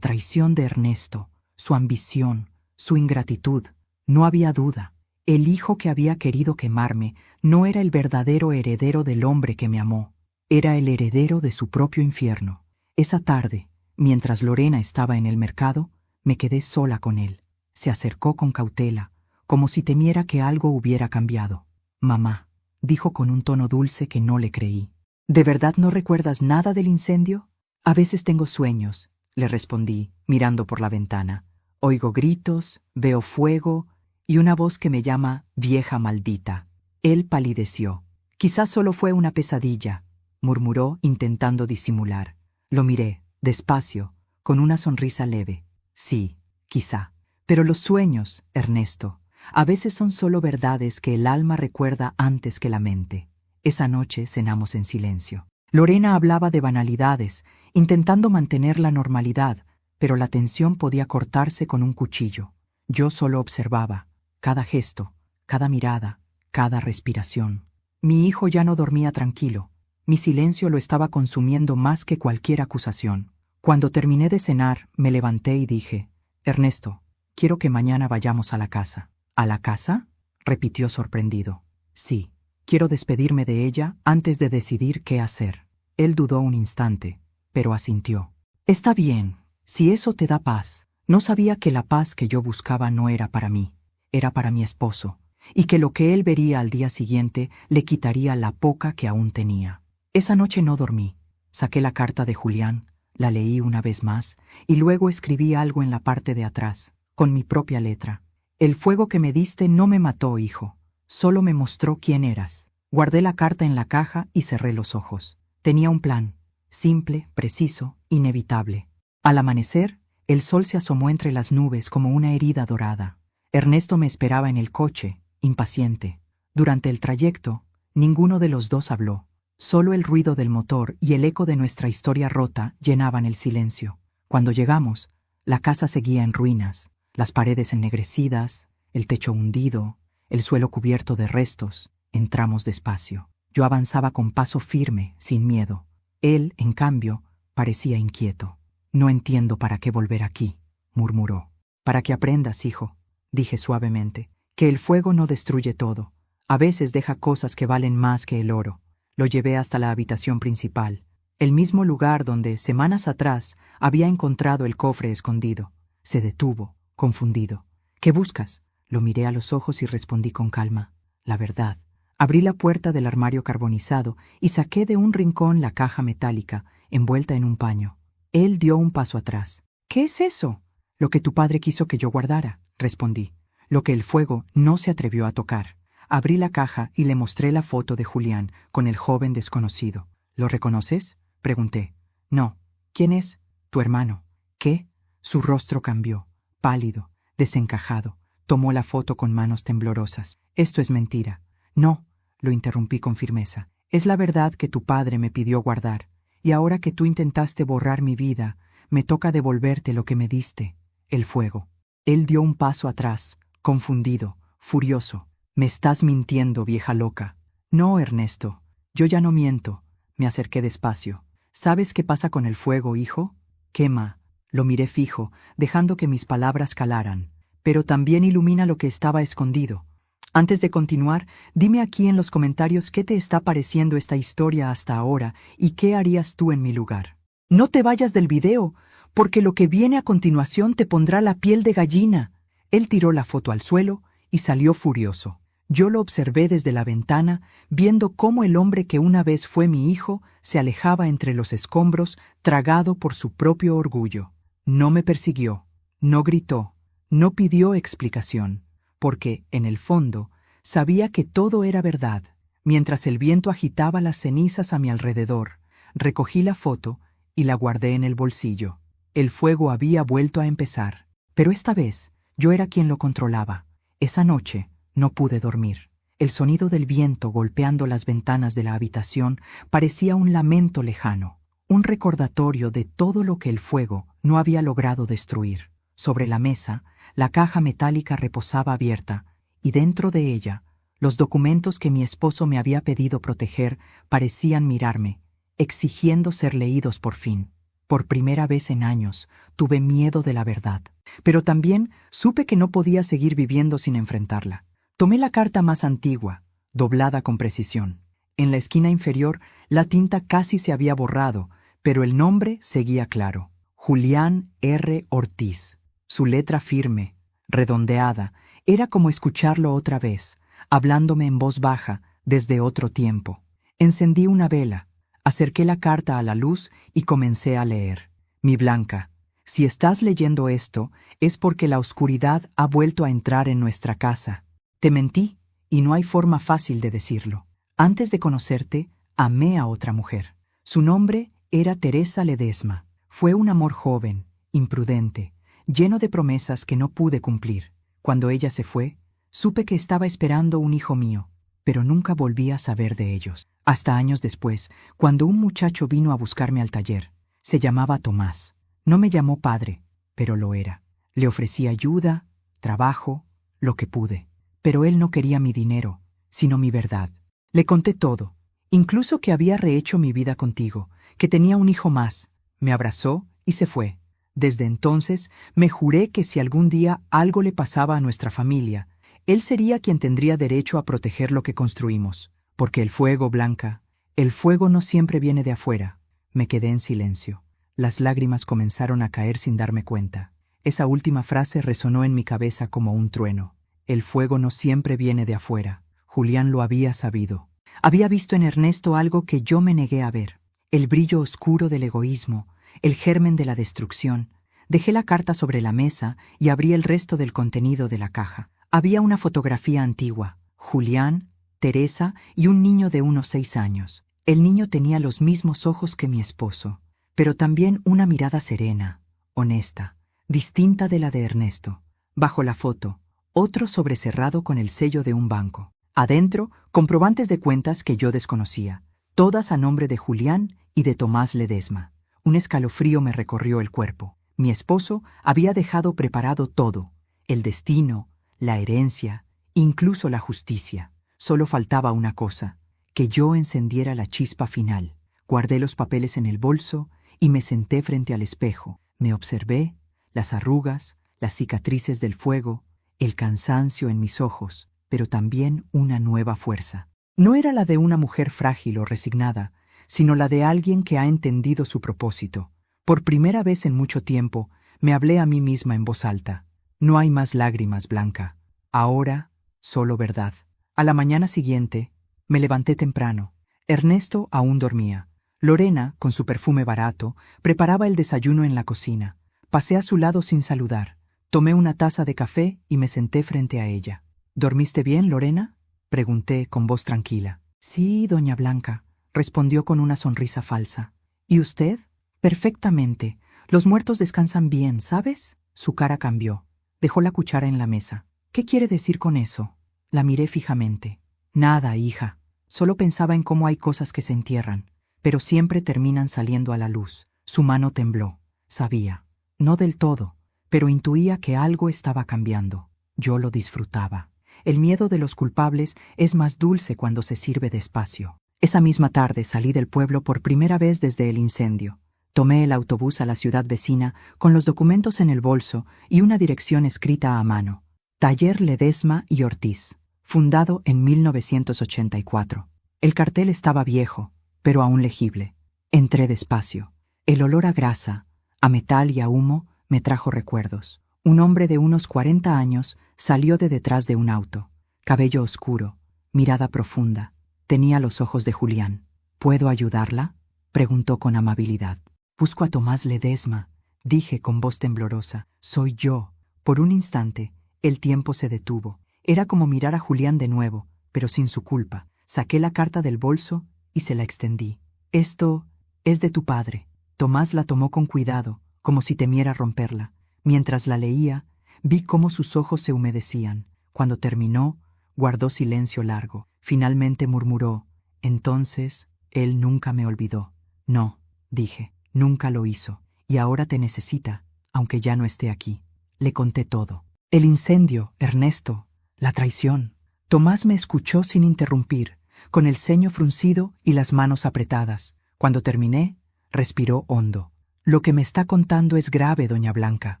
Speaker 1: de Ernesto, su ambición, su ingratitud. No había duda. El hijo que había querido quemarme no era el verdadero heredero del hombre que me amó. Era el heredero de su propio infierno. Esa tarde, mientras Lorena estaba en el mercado, me quedé sola con él. Se acercó con cautela, como si temiera que algo hubiera cambiado. «Mamá», dijo con un tono dulce que no le creí. «¿De verdad no recuerdas nada del incendio?». «A veces tengo sueños», le respondí, mirando por la ventana. «Oigo gritos, veo fuego y una voz que me llama vieja maldita». Él palideció. «Quizás solo fue una pesadilla», murmuró intentando disimular. Lo miré, despacio, con una sonrisa leve. «Sí, quizá. Pero los sueños, Ernesto, a veces son solo verdades que el alma recuerda antes que la mente». Esa noche cenamos en silencio. Lorena hablaba de banalidades, intentando mantener la normalidad, pero la tensión podía cortarse con un cuchillo. Yo solo observaba, cada gesto, cada mirada, cada respiración. Mi hijo ya no dormía tranquilo. Mi silencio lo estaba consumiendo más que cualquier acusación. Cuando terminé de cenar, me levanté y dije: «Ernesto, quiero que mañana vayamos a la casa». «¿A la casa?», repitió sorprendido. «Sí, quiero despedirme de ella antes de decidir qué hacer». Él dudó un instante, pero asintió. «Está bien, si eso te da paz». No sabía que la paz que yo buscaba no era para mí, era para mi esposo, y que lo que él vería al día siguiente le quitaría la poca que aún tenía. Esa noche no dormí. Saqué la carta de Julián, la leí una vez más, y luego escribí algo en la parte de atrás, con mi propia letra. «El fuego que me diste no me mató, hijo, solo me mostró quién eras». Guardé la carta en la caja y cerré los ojos. Tenía un plan, simple, preciso, inevitable. Al amanecer, el sol se asomó entre las nubes como una herida dorada. Ernesto me esperaba en el coche, impaciente. Durante el trayecto, ninguno de los dos habló. Solo el ruido del motor y el eco de nuestra historia rota llenaban el silencio. Cuando llegamos, la casa seguía en ruinas, las paredes ennegrecidas, el techo hundido, el suelo cubierto de restos. Entramos despacio. Yo avanzaba con paso firme, sin miedo. Él, en cambio, parecía inquieto. «No entiendo para qué volver aquí», murmuró. Para que aprendas, hijo, dije suavemente, que el fuego no destruye todo. A veces deja cosas que valen más que el oro. Lo llevé hasta la habitación principal, el mismo lugar donde, semanas atrás, había encontrado el cofre escondido. Se detuvo, confundido. ¿Qué buscas? Lo miré a los ojos y respondí con calma. La verdad. Abrí la puerta del armario carbonizado y saqué de un rincón la caja metálica, envuelta en un paño. Él dio un paso atrás. ¿Qué es eso? Lo que tu padre quiso que yo guardara, respondí. Lo que el fuego no se atrevió a tocar. Abrí la caja y le mostré la foto de Julián con el joven desconocido. ¿Lo reconoces? Pregunté. No. ¿Quién es? Tu hermano. ¿Qué? Su rostro cambió, pálido, desencajado. Tomó la foto con manos temblorosas. Esto es mentira. No, lo interrumpí con firmeza. Es la verdad que tu padre me pidió guardar, y ahora que tú intentaste borrar mi vida, me toca devolverte lo que me diste, el fuego. Él dio un paso atrás, confundido, furioso. Me estás mintiendo, vieja loca. No, Ernesto, yo ya no miento. Me acerqué despacio. ¿Sabes qué pasa con el fuego, hijo? Quema. Lo miré fijo, dejando que mis palabras calaran, pero también ilumina lo que estaba escondido. Antes de continuar, dime aquí en los comentarios qué te está pareciendo esta historia hasta ahora y qué harías tú en mi lugar. No te vayas del video, porque lo que viene a continuación te pondrá la piel de gallina. Él tiró la foto al suelo y salió furioso. Yo lo observé desde la ventana, viendo cómo el hombre que una vez fue mi hijo se alejaba entre los escombros, tragado por su propio orgullo. No me persiguió, no gritó, no pidió explicación, porque, en el fondo, sabía que todo era verdad. Mientras el viento agitaba las cenizas a mi alrededor, recogí la foto y la guardé en el bolsillo. El fuego había vuelto a empezar, pero esta vez yo era quien lo controlaba. Esa noche no pude dormir. El sonido del viento golpeando las ventanas de la habitación parecía un lamento lejano, un recordatorio de todo lo que el fuego no había logrado destruir. Sobre la mesa, la caja metálica reposaba abierta, y dentro de ella, los documentos que mi esposo me había pedido proteger parecían mirarme, exigiendo ser leídos por fin. Por primera vez en años, tuve miedo de la verdad, pero también supe que no podía seguir viviendo sin enfrentarla. Tomé la carta más antigua, doblada con precisión. En la esquina inferior, la tinta casi se había borrado, pero el nombre seguía claro. Julián R. Ortiz. Su letra firme, redondeada, era como escucharlo otra vez, hablándome en voz baja, desde otro tiempo. Encendí una vela, acerqué la carta a la luz y comencé a leer. Mi Blanca, si estás leyendo esto, es porque la oscuridad ha vuelto a entrar en nuestra casa. Te mentí, y no hay forma fácil de decirlo. Antes de conocerte, amé a otra mujer. Su nombre era Teresa Ledesma. Fue un amor joven, imprudente, lleno de promesas que no pude cumplir. Cuando ella se fue, supe que estaba esperando un hijo mío, pero nunca volví a saber de ellos. Hasta años después, cuando un muchacho vino a buscarme al taller. Se llamaba Tomás. No me llamó padre, pero lo era. Le ofrecí ayuda, trabajo, lo que pude. Pero él no quería mi dinero, sino mi verdad. Le conté todo, incluso que había rehecho mi vida contigo, que tenía un hijo más. Me abrazó y se fue. Desde entonces me juré que si algún día algo le pasaba a nuestra familia, él sería quien tendría derecho a proteger lo que construimos. Porque el fuego, Blanca, el fuego no siempre viene de afuera. Me quedé en silencio. Las lágrimas comenzaron a caer sin darme cuenta. Esa última frase resonó en mi cabeza como un trueno. El fuego no siempre viene de afuera. Julián lo había sabido. Había visto en Ernesto algo que yo me negué a ver. El brillo oscuro del egoísmo, el germen de la destrucción. Dejé la carta sobre la mesa y abrí el resto del contenido de la caja. Había una fotografía antigua. Julián, Teresa y un niño de unos 6 años. El niño tenía los mismos ojos que mi esposo, pero también una mirada serena, honesta, distinta de la de Ernesto. Bajo la foto, otro sobrecerrado con el sello de un banco. Adentro, comprobantes de cuentas que yo desconocía, todas a nombre de Julián y de Tomás Ledesma. Un escalofrío me recorrió el cuerpo. Mi esposo había dejado preparado todo, el destino, la herencia, incluso la justicia. Solo faltaba una cosa, que yo encendiera la chispa final. Guardé los papeles en el bolso y me senté frente al espejo. Me observé, las arrugas, las cicatrices del fuego, el cansancio en mis ojos, pero también una nueva fuerza. No era la de una mujer frágil o resignada, sino la de alguien que ha entendido su propósito. Por primera vez en mucho tiempo, me hablé a mí misma en voz alta. No hay más lágrimas, Blanca. Ahora, solo verdad. A la mañana siguiente, me levanté temprano. Ernesto aún dormía. Lorena, con su perfume barato, preparaba el desayuno en la cocina. Pasé a su lado sin saludar. Tomé una taza de café y me senté frente a ella. ¿Dormiste bien, Lorena?, pregunté con voz tranquila. Sí, doña Blanca, respondió con una sonrisa falsa. ¿Y usted? Perfectamente. Los muertos descansan bien, ¿sabes? Su cara cambió. Dejó la cuchara en la mesa. ¿Qué quiere decir con eso? La miré fijamente. Nada, hija. Solo pensaba en cómo hay cosas que se entierran, pero siempre terminan saliendo a la luz. Su mano tembló. Sabía. No del todo, pero intuía que algo estaba cambiando. Yo lo disfrutaba. El miedo de los culpables es más dulce cuando se sirve despacio. Esa misma tarde salí del pueblo por primera vez desde el incendio. Tomé el autobús a la ciudad vecina con los documentos en el bolso y una dirección escrita a mano. Taller Ledesma y Ortiz, fundado en 1984. El cartel estaba viejo, pero aún legible. Entré despacio. El olor a grasa, a metal y a humo me trajo recuerdos. Un hombre de unos 40 años salió de detrás de un auto. Cabello oscuro, mirada profunda. Tenía los ojos de Julián. ¿Puedo ayudarla?, preguntó con amabilidad. Busco a Tomás Ledesma, dije con voz temblorosa. Soy yo. Por un instante, el tiempo se detuvo. Era como mirar a Julián de nuevo, pero sin su culpa. Saqué la carta del bolso y se la extendí. Esto es de tu padre. Tomás la tomó con cuidado, como si temiera romperla. Mientras la leía, vi cómo sus ojos se humedecían. Cuando terminó, guardó silencio largo. Finalmente murmuró: entonces, él nunca me olvidó. No, dije, nunca lo hizo. Y ahora te necesita, aunque ya no esté aquí. Le conté todo. El incendio, Ernesto, la traición. Tomás me escuchó sin interrumpir, con el ceño fruncido y las manos apretadas. Cuando terminé, respiró hondo. Lo que me está contando es grave, doña Blanca,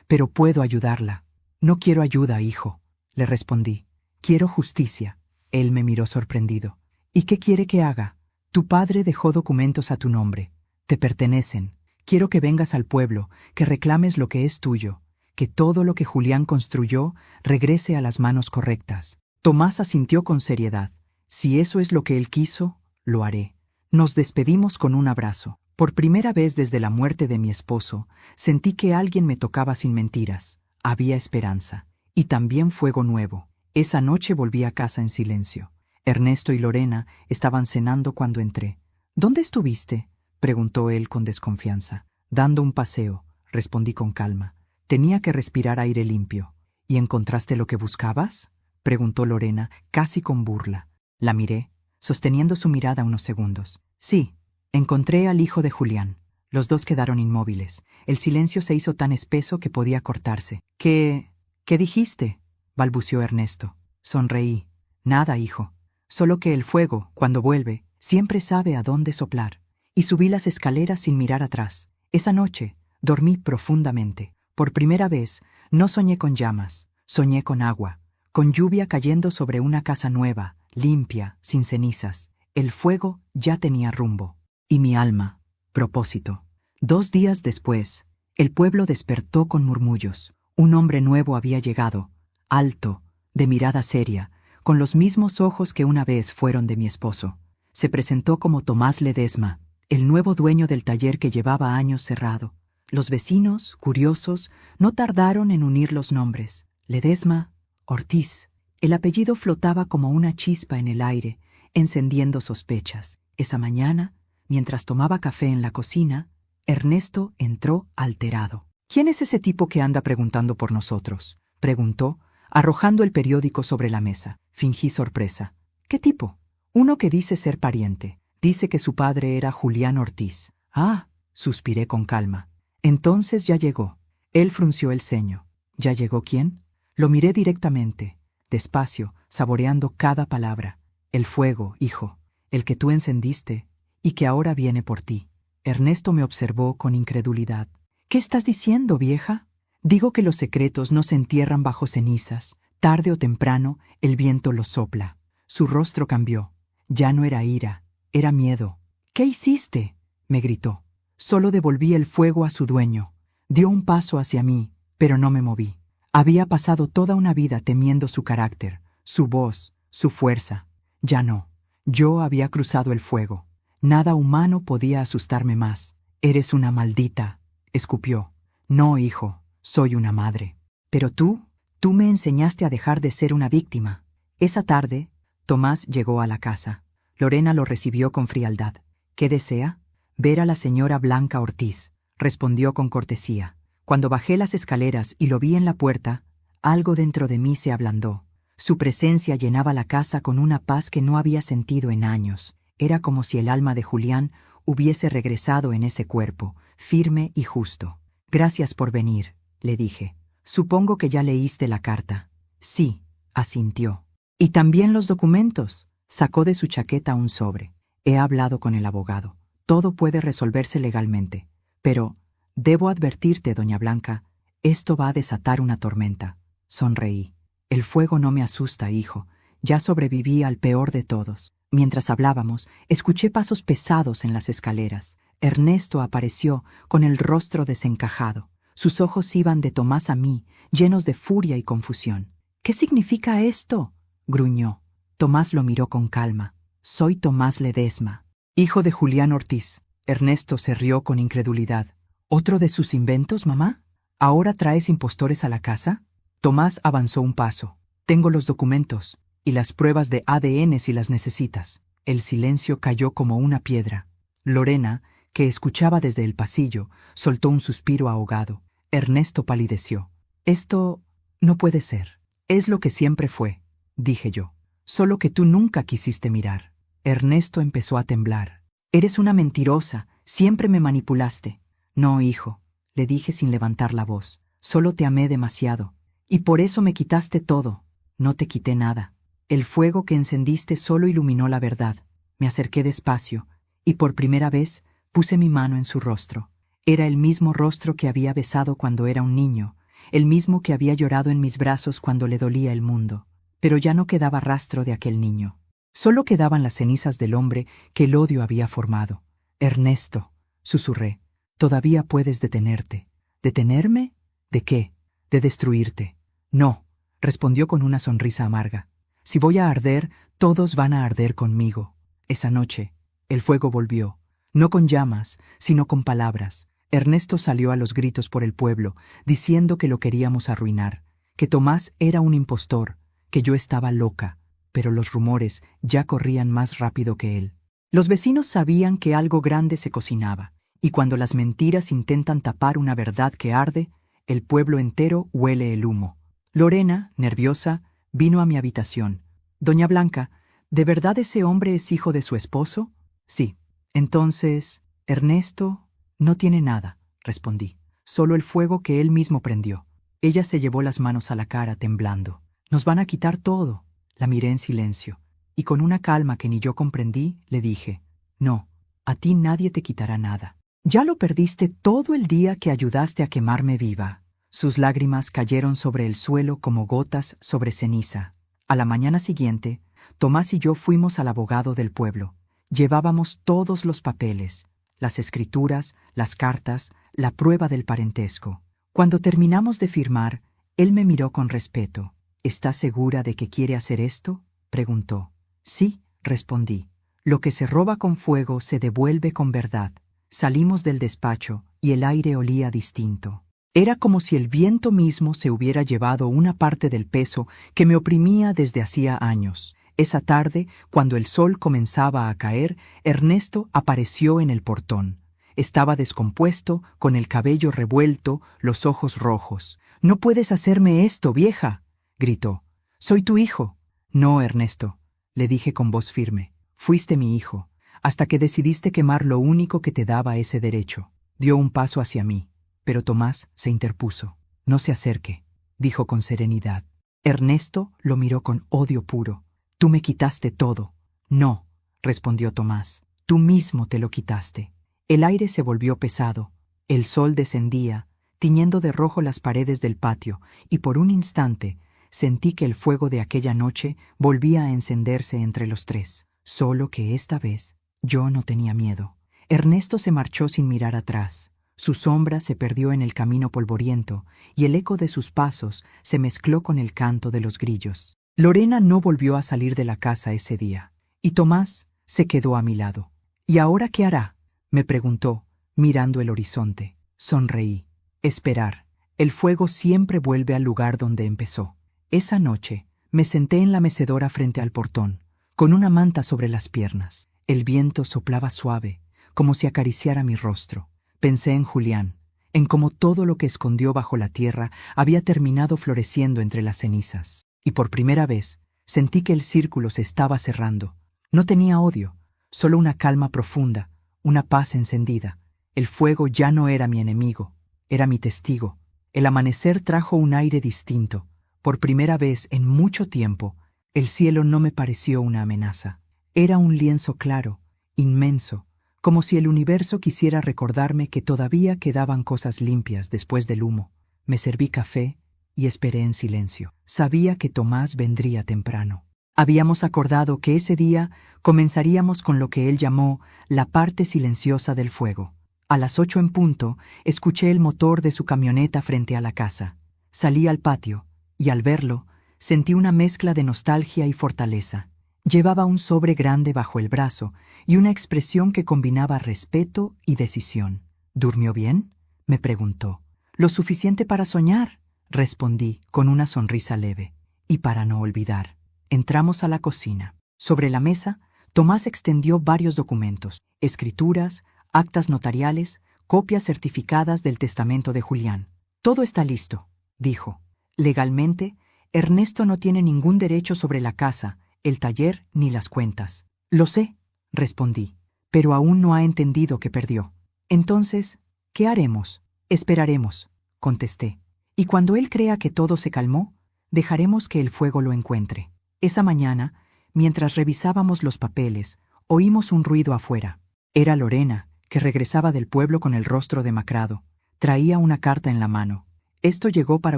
Speaker 1: pero puedo ayudarla. No quiero ayuda, hijo, le respondí. Quiero justicia. Él me miró sorprendido. ¿Y qué quiere que haga? Tu padre dejó documentos a tu nombre. Te pertenecen. Quiero que vengas al pueblo, que reclames lo que es tuyo, que todo lo que Julián construyó regrese a las manos correctas. Tomás asintió con seriedad. Si eso es lo que él quiso, lo haré. Nos despedimos con un abrazo. Por primera vez desde la muerte de mi esposo, sentí que alguien me tocaba sin mentiras. Había esperanza. Y también fuego nuevo. Esa noche volví a casa en silencio. Ernesto y Lorena estaban cenando cuando entré. ¿Dónde estuviste?, preguntó él con desconfianza. Dando un paseo, respondí con calma. Tenía que respirar aire limpio. ¿Y encontraste lo que buscabas?, preguntó Lorena, casi con burla. La miré, sosteniendo su mirada unos segundos. Sí, encontré al hijo de Julián. Los dos quedaron inmóviles. El silencio se hizo tan espeso que podía cortarse. ¿Qué dijiste?, balbuceó Ernesto. Sonreí. Nada, hijo. Solo que el fuego, cuando vuelve, siempre sabe a dónde soplar. Y subí las escaleras sin mirar atrás. Esa noche dormí profundamente. Por primera vez no soñé con llamas, soñé con agua, con lluvia cayendo sobre una casa nueva, limpia, sin cenizas. El fuego ya tenía rumbo. Y mi alma, propósito. 2 días después, el pueblo despertó con murmullos. Un hombre nuevo había llegado, alto, de mirada seria, con los mismos ojos que una vez fueron de mi esposo. Se presentó como Tomás Ledesma, el nuevo dueño del taller que llevaba años cerrado. Los vecinos, curiosos, no tardaron en unir los nombres. Ledesma, Ortiz. El apellido flotaba como una chispa en el aire, encendiendo sospechas. Esa mañana, mientras tomaba café en la cocina, Ernesto entró alterado. ¿Quién es ese tipo que anda preguntando por nosotros?, preguntó, arrojando el periódico sobre la mesa. Fingí sorpresa. ¿Qué tipo? Uno que dice ser pariente. Dice que su padre era Julián Ortiz. Ah, suspiré con calma. Entonces ya llegó. Él frunció el ceño. ¿Ya llegó quién? Lo miré directamente, despacio, saboreando cada palabra. El fuego, hijo, el que tú encendiste y que ahora viene por ti. Ernesto me observó con incredulidad. ¿Qué estás diciendo, vieja? Digo que los secretos no se entierran bajo cenizas. Tarde o temprano, el viento los sopla. Su rostro cambió. Ya no era ira, era miedo. «¿Qué hiciste?», me gritó. Solo devolví el fuego a su dueño. Dio un paso hacia mí, pero no me moví. Había pasado toda una vida temiendo su carácter, su voz, su fuerza. Ya no. Yo había cruzado el fuego. Nada humano podía asustarme más. «Eres una maldita», escupió. «No, hijo, soy una madre». «Pero tú me enseñaste a dejar de ser una víctima». Esa tarde, Tomás llegó a la casa. Lorena lo recibió con frialdad. «¿Qué desea?». «Ver a la señora Blanca Ortiz», respondió con cortesía. Cuando bajé las escaleras y lo vi en la puerta, algo dentro de mí se ablandó. Su presencia llenaba la casa con una paz que no había sentido en años. Era como si el alma de Julián hubiese regresado en ese cuerpo, firme y justo. «Gracias por venir», le dije. «Supongo que ya leíste la carta». «Sí», asintió. «Y también los documentos». Sacó de su chaqueta un sobre. «He hablado con el abogado. Todo puede resolverse legalmente. Pero, debo advertirte, doña Blanca, esto va a desatar una tormenta». Sonreí. «El fuego no me asusta, hijo. Ya sobreviví al peor de todos». Mientras hablábamos, escuché pasos pesados en las escaleras. Ernesto apareció con el rostro desencajado. Sus ojos iban de Tomás a mí, llenos de furia y confusión. «¿Qué significa esto?», gruñó. Tomás lo miró con calma. «Soy Tomás Ledesma, hijo de Julián Ortiz». Ernesto se rió con incredulidad. «¿Otro de sus inventos, mamá? ¿Ahora traes impostores a la casa?». Tomás avanzó un paso. «Tengo los documentos y las pruebas de ADN si las necesitas». El silencio cayó como una piedra. Lorena, que escuchaba desde el pasillo, soltó un suspiro ahogado. Ernesto palideció. «Esto no puede ser. Es lo que siempre fue», dije yo. «Solo que tú nunca quisiste mirar». Ernesto empezó a temblar. «Eres una mentirosa. Siempre me manipulaste». «No, hijo», le dije sin levantar la voz. «Solo te amé demasiado. Y por eso me quitaste todo». «No te quité nada. El fuego que encendiste solo iluminó la verdad». Me acerqué despacio y por primera vez puse mi mano en su rostro. Era el mismo rostro que había besado cuando era un niño, el mismo que había llorado en mis brazos cuando le dolía el mundo. Pero ya no quedaba rastro de aquel niño. Solo quedaban las cenizas del hombre que el odio había formado. «Ernesto», susurré, «todavía puedes detenerte». «¿Detenerme? ¿De qué?». «De destruirte». «No», respondió con una sonrisa amarga. «Si voy a arder, todos van a arder conmigo». Esa noche, el fuego volvió, no con llamas, sino con palabras. Ernesto salió a los gritos por el pueblo, diciendo que lo queríamos arruinar, que Tomás era un impostor, que yo estaba loca, pero los rumores ya corrían más rápido que él. Los vecinos sabían que algo grande se cocinaba, y cuando las mentiras intentan tapar una verdad que arde, el pueblo entero huele el humo. Lorena, nerviosa, vino a mi habitación. «Doña Blanca, ¿de verdad ese hombre es hijo de su esposo?». «Sí». «Entonces, Ernesto no tiene nada», respondí. «Solo el fuego que él mismo prendió». Ella se llevó las manos a la cara temblando. «Nos van a quitar todo». La miré en silencio, y con una calma que ni yo comprendí, le dije: «No, a ti nadie te quitará nada. Ya lo perdiste todo el día que ayudaste a quemarme viva». Sus lágrimas cayeron sobre el suelo como gotas sobre ceniza. A la mañana siguiente, Tomás y yo fuimos al abogado del pueblo. Llevábamos todos los papeles, las escrituras, las cartas, la prueba del parentesco. Cuando terminamos de firmar, él me miró con respeto. «¿Estás segura de que quiere hacer esto?», preguntó. «Sí», respondí. «Lo que se roba con fuego se devuelve con verdad». Salimos del despacho y el aire olía distinto. Era como si el viento mismo se hubiera llevado una parte del peso que me oprimía desde hacía años. Esa tarde, cuando el sol comenzaba a caer, Ernesto apareció en el portón. Estaba descompuesto, con el cabello revuelto, los ojos rojos. «No puedes hacerme esto, vieja», gritó. «Soy tu hijo». «No, Ernesto», le dije con voz firme. «Fuiste mi hijo, hasta que decidiste quemar lo único que te daba ese derecho». Dio un paso hacia mí, pero Tomás se interpuso. «No se acerque», dijo con serenidad. Ernesto lo miró con odio puro. «Tú me quitaste todo». «No», respondió Tomás, «tú mismo te lo quitaste». El aire se volvió pesado. El sol descendía, tiñendo de rojo las paredes del patio, y por un instante sentí que el fuego de aquella noche volvía a encenderse entre los tres. Solo que esta vez yo no tenía miedo. Ernesto se marchó sin mirar atrás. Su sombra se perdió en el camino polvoriento, y el eco de sus pasos se mezcló con el canto de los grillos. Lorena no volvió a salir de la casa ese día, y Tomás se quedó a mi lado. ¿Y ahora qué hará?, me preguntó, mirando el horizonte. Sonreí. Esperar. El fuego siempre vuelve al lugar donde empezó. Esa noche me senté en la mecedora frente al portón, con una manta sobre las piernas. El viento soplaba suave, como si acariciara mi rostro. Pensé en Julián, en cómo todo lo que escondió bajo la tierra había terminado floreciendo entre las cenizas. Y por primera vez sentí que el círculo se estaba cerrando. No tenía odio, solo una calma profunda, una paz encendida. El fuego ya no era mi enemigo, era mi testigo. El amanecer trajo un aire distinto. Por primera vez en mucho tiempo, el cielo no me pareció una amenaza. Era un lienzo claro, inmenso, como si el universo quisiera recordarme que todavía quedaban cosas limpias después del humo. Me serví café y esperé en silencio. Sabía que Tomás vendría temprano. Habíamos acordado que ese día comenzaríamos con lo que él llamó la parte silenciosa del fuego. A las 8 en punto, escuché el motor de su camioneta frente a la casa. Salí al patio, y al verlo, sentí una mezcla de nostalgia y fortaleza. Llevaba un sobre grande bajo el brazo y una expresión que combinaba respeto y decisión. ¿Durmió bien?, me preguntó. Lo suficiente para soñar, respondí con una sonrisa leve. Y para no olvidar. Entramos a la cocina. Sobre la mesa, Tomás extendió varios documentos, escrituras, actas notariales, copias certificadas del testamento de Julián. Todo está listo, dijo. Legalmente, Ernesto no tiene ningún derecho sobre la casa, el taller ni las cuentas. Lo sé, respondí, pero aún no ha entendido que perdió. Entonces, ¿qué haremos? Esperaremos, contesté. Y cuando él crea que todo se calmó, dejaremos que el fuego lo encuentre. Esa mañana, mientras revisábamos los papeles, oímos un ruido afuera. Era Lorena, que regresaba del pueblo con el rostro demacrado. Traía una carta en la mano. «Esto llegó para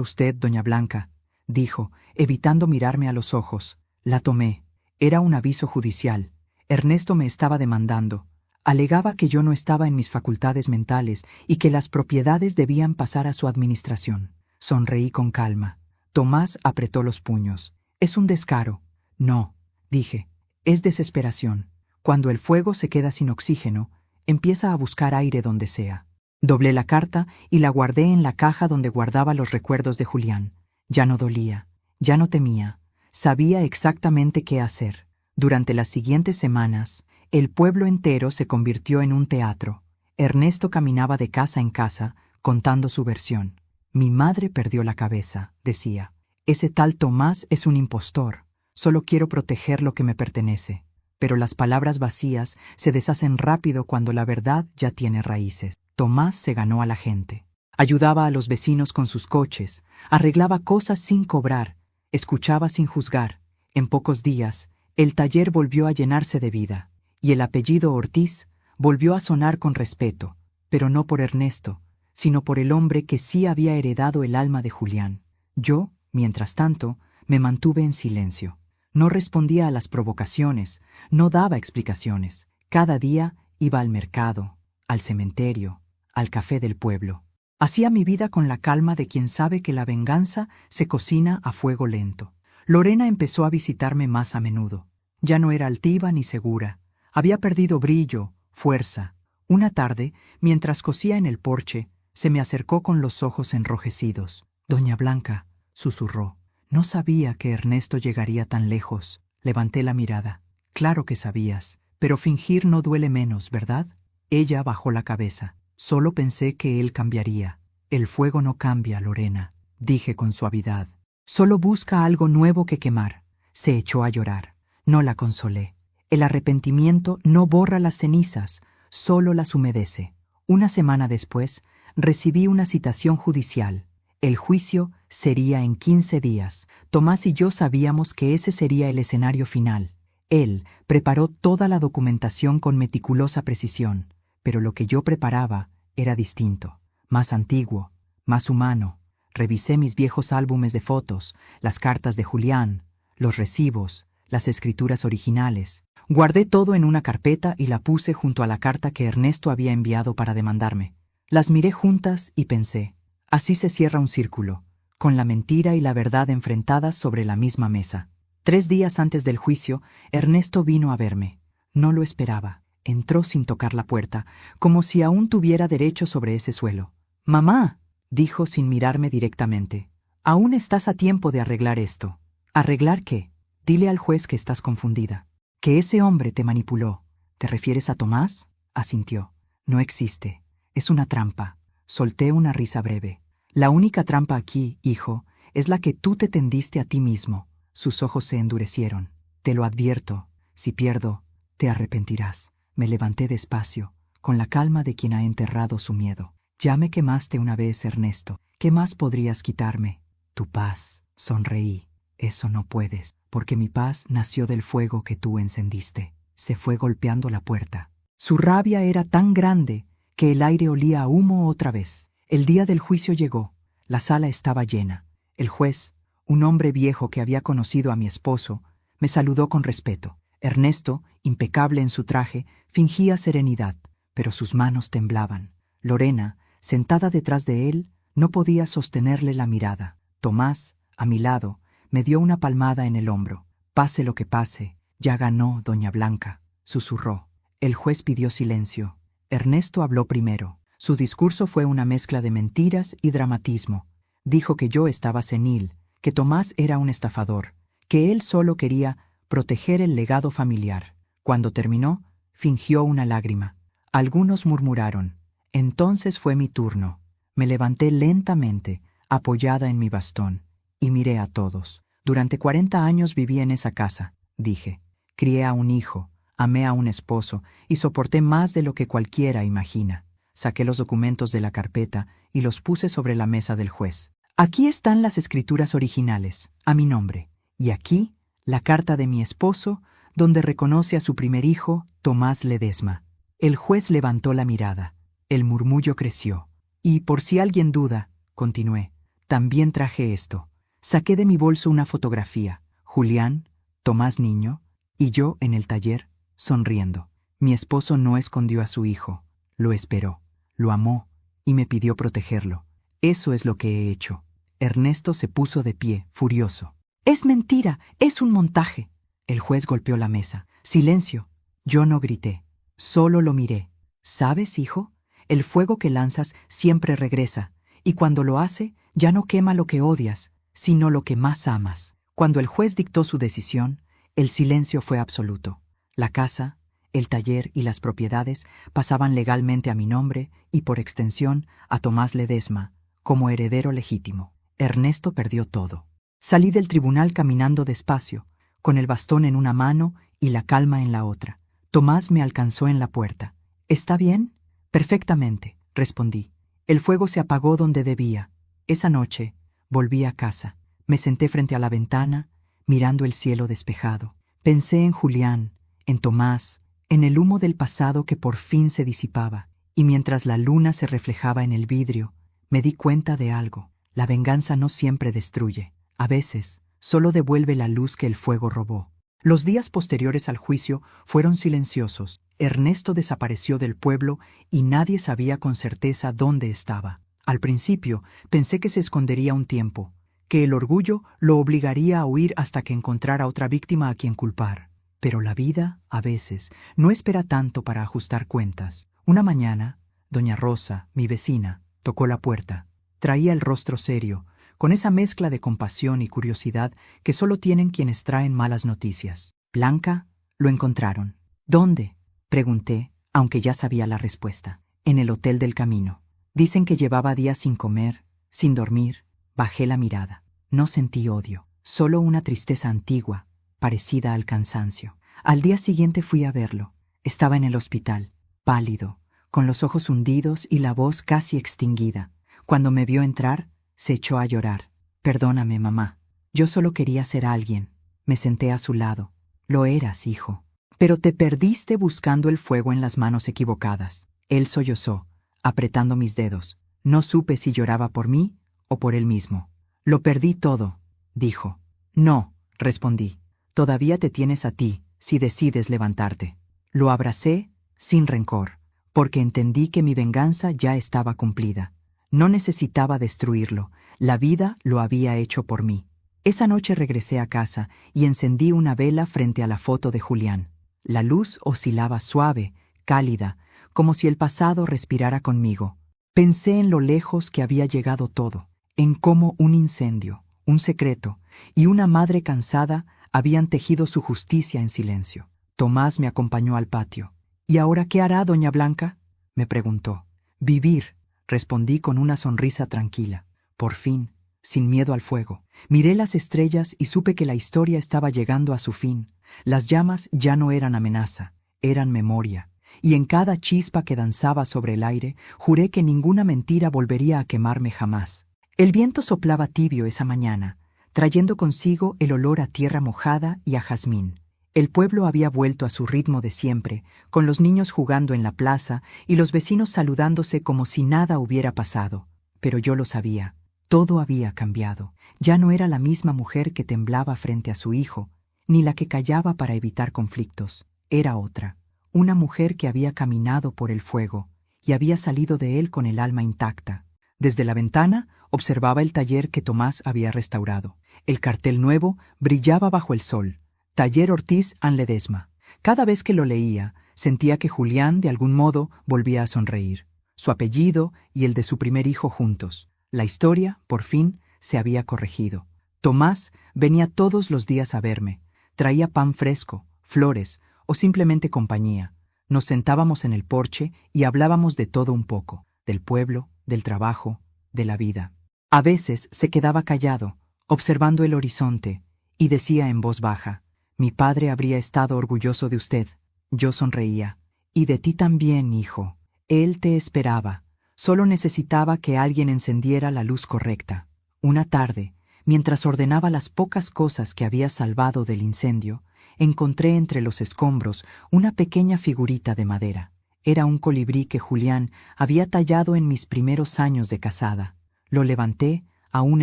Speaker 1: usted, doña Blanca», dijo, evitando mirarme a los ojos. La tomé. Era un aviso judicial. Ernesto me estaba demandando. Alegaba que yo no estaba en mis facultades mentales y que las propiedades debían pasar a su administración. Sonreí con calma. Tomás apretó los puños. «Es un descaro». «No», dije, «es desesperación. Cuando el fuego se queda sin oxígeno, empieza a buscar aire donde sea». Doblé la carta y la guardé en la caja donde guardaba los recuerdos de Julián. Ya no dolía, ya no temía. Sabía exactamente qué hacer. Durante las siguientes semanas, el pueblo entero se convirtió en un teatro. Ernesto caminaba de casa en casa, contando su versión. «Mi madre perdió la cabeza», decía. «Ese tal Tomás es un impostor. Solo quiero proteger lo que me pertenece». Pero las palabras vacías se deshacen rápido cuando la verdad ya tiene raíces. Tomás se ganó a la gente. Ayudaba a los vecinos con sus coches, arreglaba cosas sin cobrar, escuchaba sin juzgar. En pocos días, el taller volvió a llenarse de vida, y el apellido Ortiz volvió a sonar con respeto, pero no por Ernesto, sino por el hombre que sí había heredado el alma de Julián. Yo, mientras tanto, me mantuve en silencio. No respondía a las provocaciones, no daba explicaciones. Cada día iba al mercado, al cementerio, al café del pueblo. Hacía mi vida con la calma de quien sabe que la venganza se cocina a fuego lento. Lorena empezó a visitarme más a menudo. Ya no era altiva ni segura. Había perdido brillo, fuerza. Una tarde, mientras cosía en el porche, se me acercó con los ojos enrojecidos. «Doña Blanca», susurró. «No sabía que Ernesto llegaría tan lejos». Levanté la mirada. «Claro que sabías, pero fingir no duele menos, ¿verdad?». Ella bajó la cabeza. «Solo pensé que él cambiaría». «El fuego no cambia, Lorena», dije con suavidad. «Solo busca algo nuevo que quemar». Se echó a llorar. No la consolé. El arrepentimiento no borra las cenizas, solo las humedece. Una semana después, recibí una citación judicial. El juicio sería en 15 días. Tomás y yo sabíamos que ese sería el escenario final. Él preparó toda la documentación con meticulosa precisión, pero lo que yo preparaba era distinto, más antiguo, más humano. Revisé mis viejos álbumes de fotos, las cartas de Julián, los recibos, las escrituras originales. Guardé todo en una carpeta y la puse junto a la carta que Ernesto había enviado para demandarme. Las miré juntas y pensé, así se cierra un círculo, con la mentira y la verdad enfrentadas sobre la misma mesa. 3 días antes del juicio, Ernesto vino a verme. No lo esperaba. Entró sin tocar la puerta, como si aún tuviera derecho sobre ese suelo. «Mamá», dijo sin mirarme directamente, «aún estás a tiempo de arreglar esto». «¿Arreglar qué? Dile al juez que estás confundida. Que ese hombre te manipuló. ¿Te refieres a Tomás?». Asintió. «No existe. Es una trampa». Solté una risa breve. «La única trampa aquí, hijo, es la que tú te tendiste a ti mismo». Sus ojos se endurecieron. «Te lo advierto. Si pierdo, te arrepentirás». Me levanté despacio, con la calma de quien ha enterrado su miedo. «Ya me quemaste una vez, Ernesto. ¿Qué más podrías quitarme?» «Tu paz». Sonreí. «Eso no puedes, porque mi paz nació del fuego que tú encendiste». Se fue golpeando la puerta. Su rabia era tan grande que el aire olía a humo otra vez. El día del juicio llegó. La sala estaba llena. El juez, un hombre viejo que había conocido a mi esposo, me saludó con respeto. Ernesto, impecable en su traje, fingía serenidad, pero sus manos temblaban. Lorena, sentada detrás de él, no podía sostenerle la mirada. Tomás, a mi lado, me dio una palmada en el hombro. «Pase lo que pase, ya ganó doña Blanca», susurró. El juez pidió silencio. Ernesto habló primero. Su discurso fue una mezcla de mentiras y dramatismo. Dijo que yo estaba senil, que Tomás era un estafador, que él solo quería proteger el legado familiar. Cuando terminó, fingió una lágrima. Algunos murmuraron. Entonces fue mi turno. Me levanté lentamente, apoyada en mi bastón, y miré a todos. «Durante 40 años viví en esa casa», dije. «Crié a un hijo, amé a un esposo y soporté más de lo que cualquiera imagina». Saqué los documentos de la carpeta y los puse sobre la mesa del juez. «Aquí están las escrituras originales, a mi nombre, y aquí la carta de mi esposo, donde reconoce a su primer hijo, Tomás Ledesma». El juez levantó la mirada. El murmullo creció. «Y por si alguien duda», continué, «también traje esto». Saqué de mi bolso una fotografía. Julián, Tomás niño, y yo en el taller, sonriendo. Mi esposo no escondió a su hijo. Lo esperó, lo amó y me pidió protegerlo. Eso es lo que he hecho. Ernesto se puso de pie, furioso. «Es mentira, es un montaje». El juez golpeó la mesa. «Silencio». Yo no grité, solo lo miré. «¿Sabes, hijo? El fuego que lanzas siempre regresa, y cuando lo hace, ya no quema lo que odias, sino lo que más amas». Cuando el juez dictó su decisión, el silencio fue absoluto. La casa, el taller y las propiedades pasaban legalmente a mi nombre y, por extensión, a Tomás Ledesma, como heredero legítimo. Ernesto perdió todo. Salí del tribunal caminando despacio, con el bastón en una mano y la calma en la otra. Tomás me alcanzó en la puerta. «¿Está bien?» «Perfectamente», respondí. El fuego se apagó donde debía. Esa noche volví a casa. Me senté frente a la ventana, mirando el cielo despejado. Pensé en Julián, en Tomás, en el humo del pasado que por fin se disipaba. Y mientras la luna se reflejaba en el vidrio, me di cuenta de algo. La venganza no siempre destruye. A veces, solo devuelve la luz que el fuego robó. Los días posteriores al juicio fueron silenciosos. Ernesto desapareció del pueblo y nadie sabía con certeza dónde estaba. Al principio, pensé que se escondería un tiempo, que el orgullo lo obligaría a huir hasta que encontrara otra víctima a quien culpar. Pero la vida, a veces, no espera tanto para ajustar cuentas. Una mañana, doña Rosa, mi vecina, tocó la puerta. Traía el rostro serio, con esa mezcla de compasión y curiosidad que solo tienen quienes traen malas noticias. «Blanca, lo encontraron». «¿Dónde?», pregunté, aunque ya sabía la respuesta. «En el Hotel del Camino». Dicen que llevaba días sin comer, sin dormir. Bajé la mirada. No sentí odio, solo una tristeza antigua, parecida al cansancio. Al día siguiente fui a verlo. Estaba en el hospital, pálido, con los ojos hundidos y la voz casi extinguida. Cuando me vio entrar, se echó a llorar. «Perdóname, mamá. Yo solo quería ser alguien». Me senté a su lado. «Lo eras, hijo. Pero te perdiste buscando el fuego en las manos equivocadas». Él sollozó, apretando mis dedos. No supe si lloraba por mí o por él mismo. Lo perdí todo, dijo. No, respondí. Todavía te tienes a ti, si decides levantarte. Lo abracé, sin rencor, porque entendí que mi venganza ya estaba cumplida. No necesitaba destruirlo, la vida lo había hecho por mí. Esa noche regresé a casa y encendí una vela frente a la foto de Julián. La luz oscilaba suave, cálida, como si el pasado respirara conmigo. Pensé en lo lejos que había llegado todo, en cómo un incendio, un secreto y una madre cansada habían tejido su justicia en silencio. Tomás me acompañó al patio. ¿Y ahora qué hará, doña Blanca?, me preguntó. Vivir, respondí con una sonrisa tranquila. Por fin, sin miedo al fuego. Miré las estrellas y supe que la historia estaba llegando a su fin. Las llamas ya no eran amenaza, eran memoria. Y en cada chispa que danzaba sobre el aire, juré que ninguna mentira volvería a quemarme jamás. El viento soplaba tibio esa mañana, trayendo consigo el olor a tierra mojada y a jazmín. El pueblo había vuelto a su ritmo de siempre, con los niños jugando en la plaza y los vecinos saludándose como si nada hubiera pasado. Pero yo lo sabía. Todo había cambiado. Ya no era la misma mujer que temblaba frente a su hijo, ni la que callaba para evitar conflictos. Era otra, una mujer que había caminado por el fuego y había salido de él con el alma intacta. Desde la ventana observaba el taller que Tomás había restaurado. El cartel nuevo brillaba bajo el sol. Taller Ortiz en Ledesma. Cada vez que lo leía, sentía que Julián, de algún modo, volvía a sonreír. Su apellido y el de su primer hijo juntos. La historia, por fin, se había corregido. Tomás venía todos los días a verme. Traía pan fresco, flores o simplemente compañía. Nos sentábamos en el porche y hablábamos de todo un poco, del pueblo, del trabajo, de la vida. A veces se quedaba callado, observando el horizonte, y decía en voz baja: «Mi padre habría estado orgulloso de usted». Yo sonreía. «Y de ti también, hijo. Él te esperaba. Solo necesitaba que alguien encendiera la luz correcta». Una tarde, mientras ordenaba las pocas cosas que había salvado del incendio, encontré entre los escombros una pequeña figurita de madera. Era un colibrí que Julián había tallado en mis primeros años de casada. Lo levanté, aún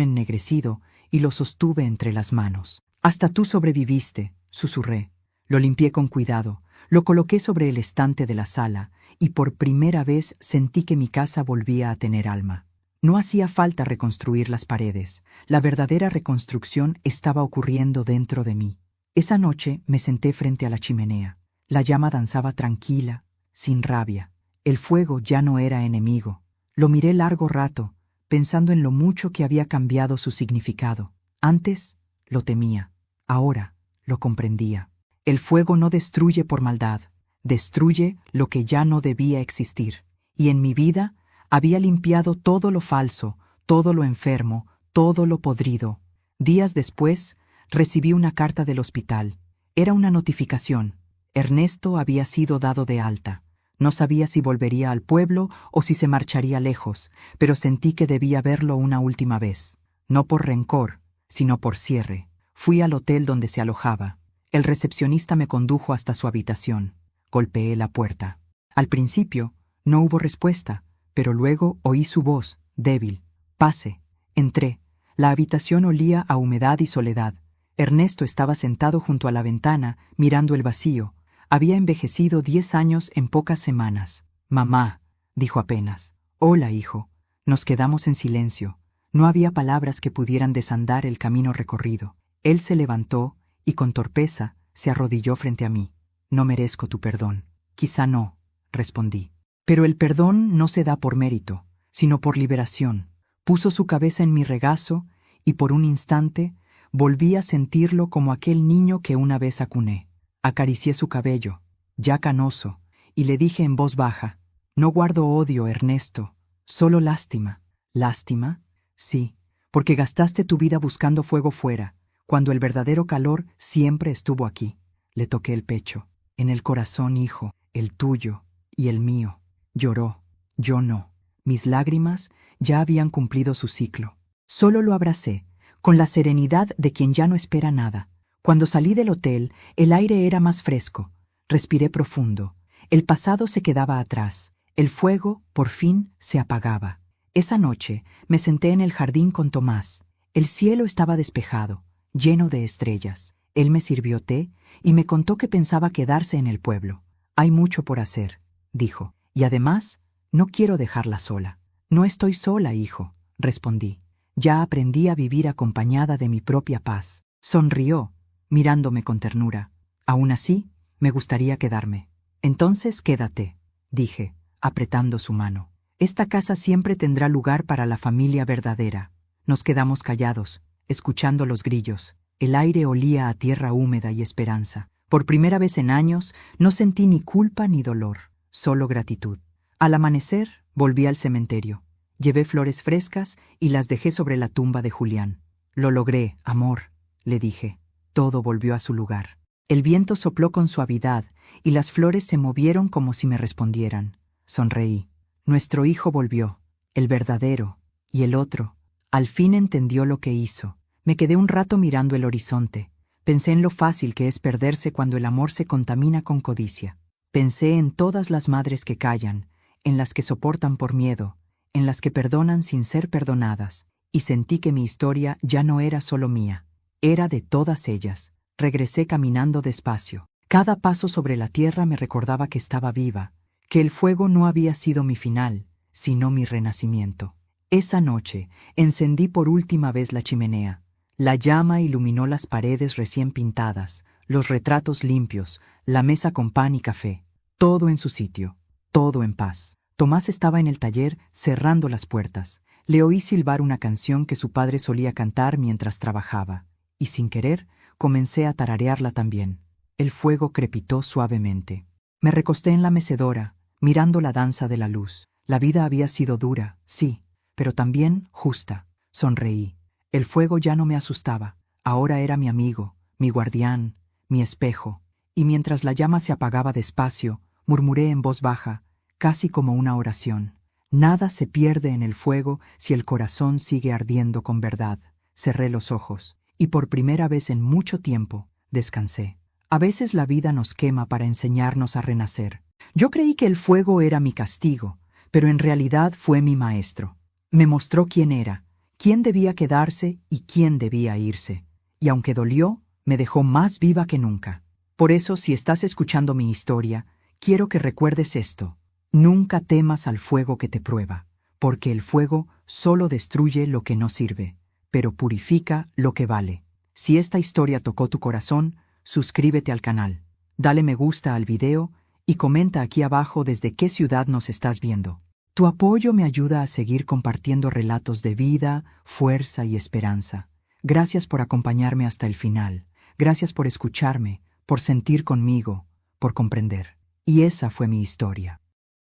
Speaker 1: ennegrecido, y lo sostuve entre las manos. «Hasta tú sobreviviste», susurré. Lo limpié con cuidado, lo coloqué sobre el estante de la sala, y por primera vez sentí que mi casa volvía a tener alma. No hacía falta reconstruir las paredes. La verdadera reconstrucción estaba ocurriendo dentro de mí. Esa noche me senté frente a la chimenea. La llama danzaba tranquila, sin rabia. El fuego ya no era enemigo. Lo miré largo rato, pensando en lo mucho que había cambiado su significado. Antes lo temía, ahora lo comprendía. El fuego no destruye por maldad, destruye lo que ya no debía existir. Y en mi vida había limpiado todo lo falso, todo lo enfermo, todo lo podrido. Días después, recibí una carta del hospital. Era una notificación. Ernesto había sido dado de alta. No sabía si volvería al pueblo o si se marcharía lejos, pero sentí que debía verlo una última vez. No por rencor, sino por cierre. Fui al hotel donde se alojaba. El recepcionista me condujo hasta su habitación. Golpeé la puerta. Al principio, no hubo respuesta, pero luego oí su voz, débil. «Pase». Entré. La habitación olía a humedad y soledad. Ernesto estaba sentado junto a la ventana, mirando el vacío. Había envejecido 10 años en pocas semanas. «Mamá», dijo apenas. «Hola, hijo». Nos quedamos en silencio. No había palabras que pudieran desandar el camino recorrido. Él se levantó y con torpeza se arrodilló frente a mí. «No merezco tu perdón». «Quizá no», respondí. «Pero el perdón no se da por mérito, sino por liberación». Puso su cabeza en mi regazo y por un instante volví a sentirlo como aquel niño que una vez acuné. Acaricié su cabello, ya canoso, y le dije en voz baja: «No guardo odio, Ernesto, solo lástima». «¿Lástima?» «Sí, porque gastaste tu vida buscando fuego fuera, cuando el verdadero calor siempre estuvo aquí». Le toqué el pecho. «En el corazón, hijo, el tuyo y el mío». Lloró. Yo no. Mis lágrimas ya habían cumplido su ciclo. Solo lo abracé, con la serenidad de quien ya no espera nada. Cuando salí del hotel, el aire era más fresco. Respiré profundo. El pasado se quedaba atrás. El fuego, por fin, se apagaba. Esa noche me senté en el jardín con Tomás. El cielo estaba despejado, lleno de estrellas. Él me sirvió té y me contó que pensaba quedarse en el pueblo. Hay mucho por hacer, dijo, y además, no quiero dejarla sola. No estoy sola, hijo, respondí. Ya aprendí a vivir acompañada de mi propia paz. Sonrió, mirándome con ternura. Aún así, me gustaría quedarme. Entonces quédate, dije, apretando su mano. Esta casa siempre tendrá lugar para la familia verdadera. Nos quedamos callados, escuchando los grillos. El aire olía a tierra húmeda y esperanza. Por primera vez en años, no sentí ni culpa ni dolor, solo gratitud. Al amanecer, volví al cementerio. Llevé flores frescas y las dejé sobre la tumba de Julián. Lo logré, amor, le dije. Todo volvió a su lugar. El viento sopló con suavidad y las flores se movieron como si me respondieran. Sonreí. Nuestro hijo volvió, el verdadero, y el otro. Al fin entendió lo que hizo. Me quedé un rato mirando el horizonte. Pensé en lo fácil que es perderse cuando el amor se contamina con codicia. Pensé en todas las madres que callan, en las que soportan por miedo, en las que perdonan sin ser perdonadas, y sentí que mi historia ya no era solo mía, era de todas ellas. Regresé caminando despacio. Cada paso sobre la tierra me recordaba que estaba viva, que el fuego no había sido mi final, sino mi renacimiento. Esa noche encendí por última vez la chimenea. La llama iluminó las paredes recién pintadas, los retratos limpios, la mesa con pan y café. Todo en su sitio, todo en paz. Tomás estaba en el taller cerrando las puertas. Le oí silbar una canción que su padre solía cantar mientras trabajaba, y sin querer comencé a tararearla también. El fuego crepitó suavemente. Me recosté en la mecedora, mirando la danza de la luz. La vida había sido dura, sí, pero también justa. Sonreí. El fuego ya no me asustaba. Ahora era mi amigo, mi guardián, mi espejo. Y mientras la llama se apagaba despacio, murmuré en voz baja, casi como una oración. Nada se pierde en el fuego si el corazón sigue ardiendo con verdad. Cerré los ojos, y por primera vez en mucho tiempo, descansé. A veces la vida nos quema para enseñarnos a renacer. Yo creí que el fuego era mi castigo, pero en realidad fue mi maestro. Me mostró quién era, quién debía quedarse y quién debía irse. Y aunque dolió, me dejó más viva que nunca. Por eso, si estás escuchando mi historia, quiero que recuerdes esto. Nunca temas al fuego que te prueba, porque el fuego solo destruye lo que no sirve, pero purifica lo que vale. Si esta historia tocó tu corazón, suscríbete al canal, dale me gusta al video y comenta aquí abajo desde qué ciudad nos estás viendo. Tu apoyo me ayuda a seguir compartiendo relatos de vida, fuerza y esperanza. Gracias por acompañarme hasta el final. Gracias por escucharme, por sentir conmigo, por comprender. Y esa fue mi historia.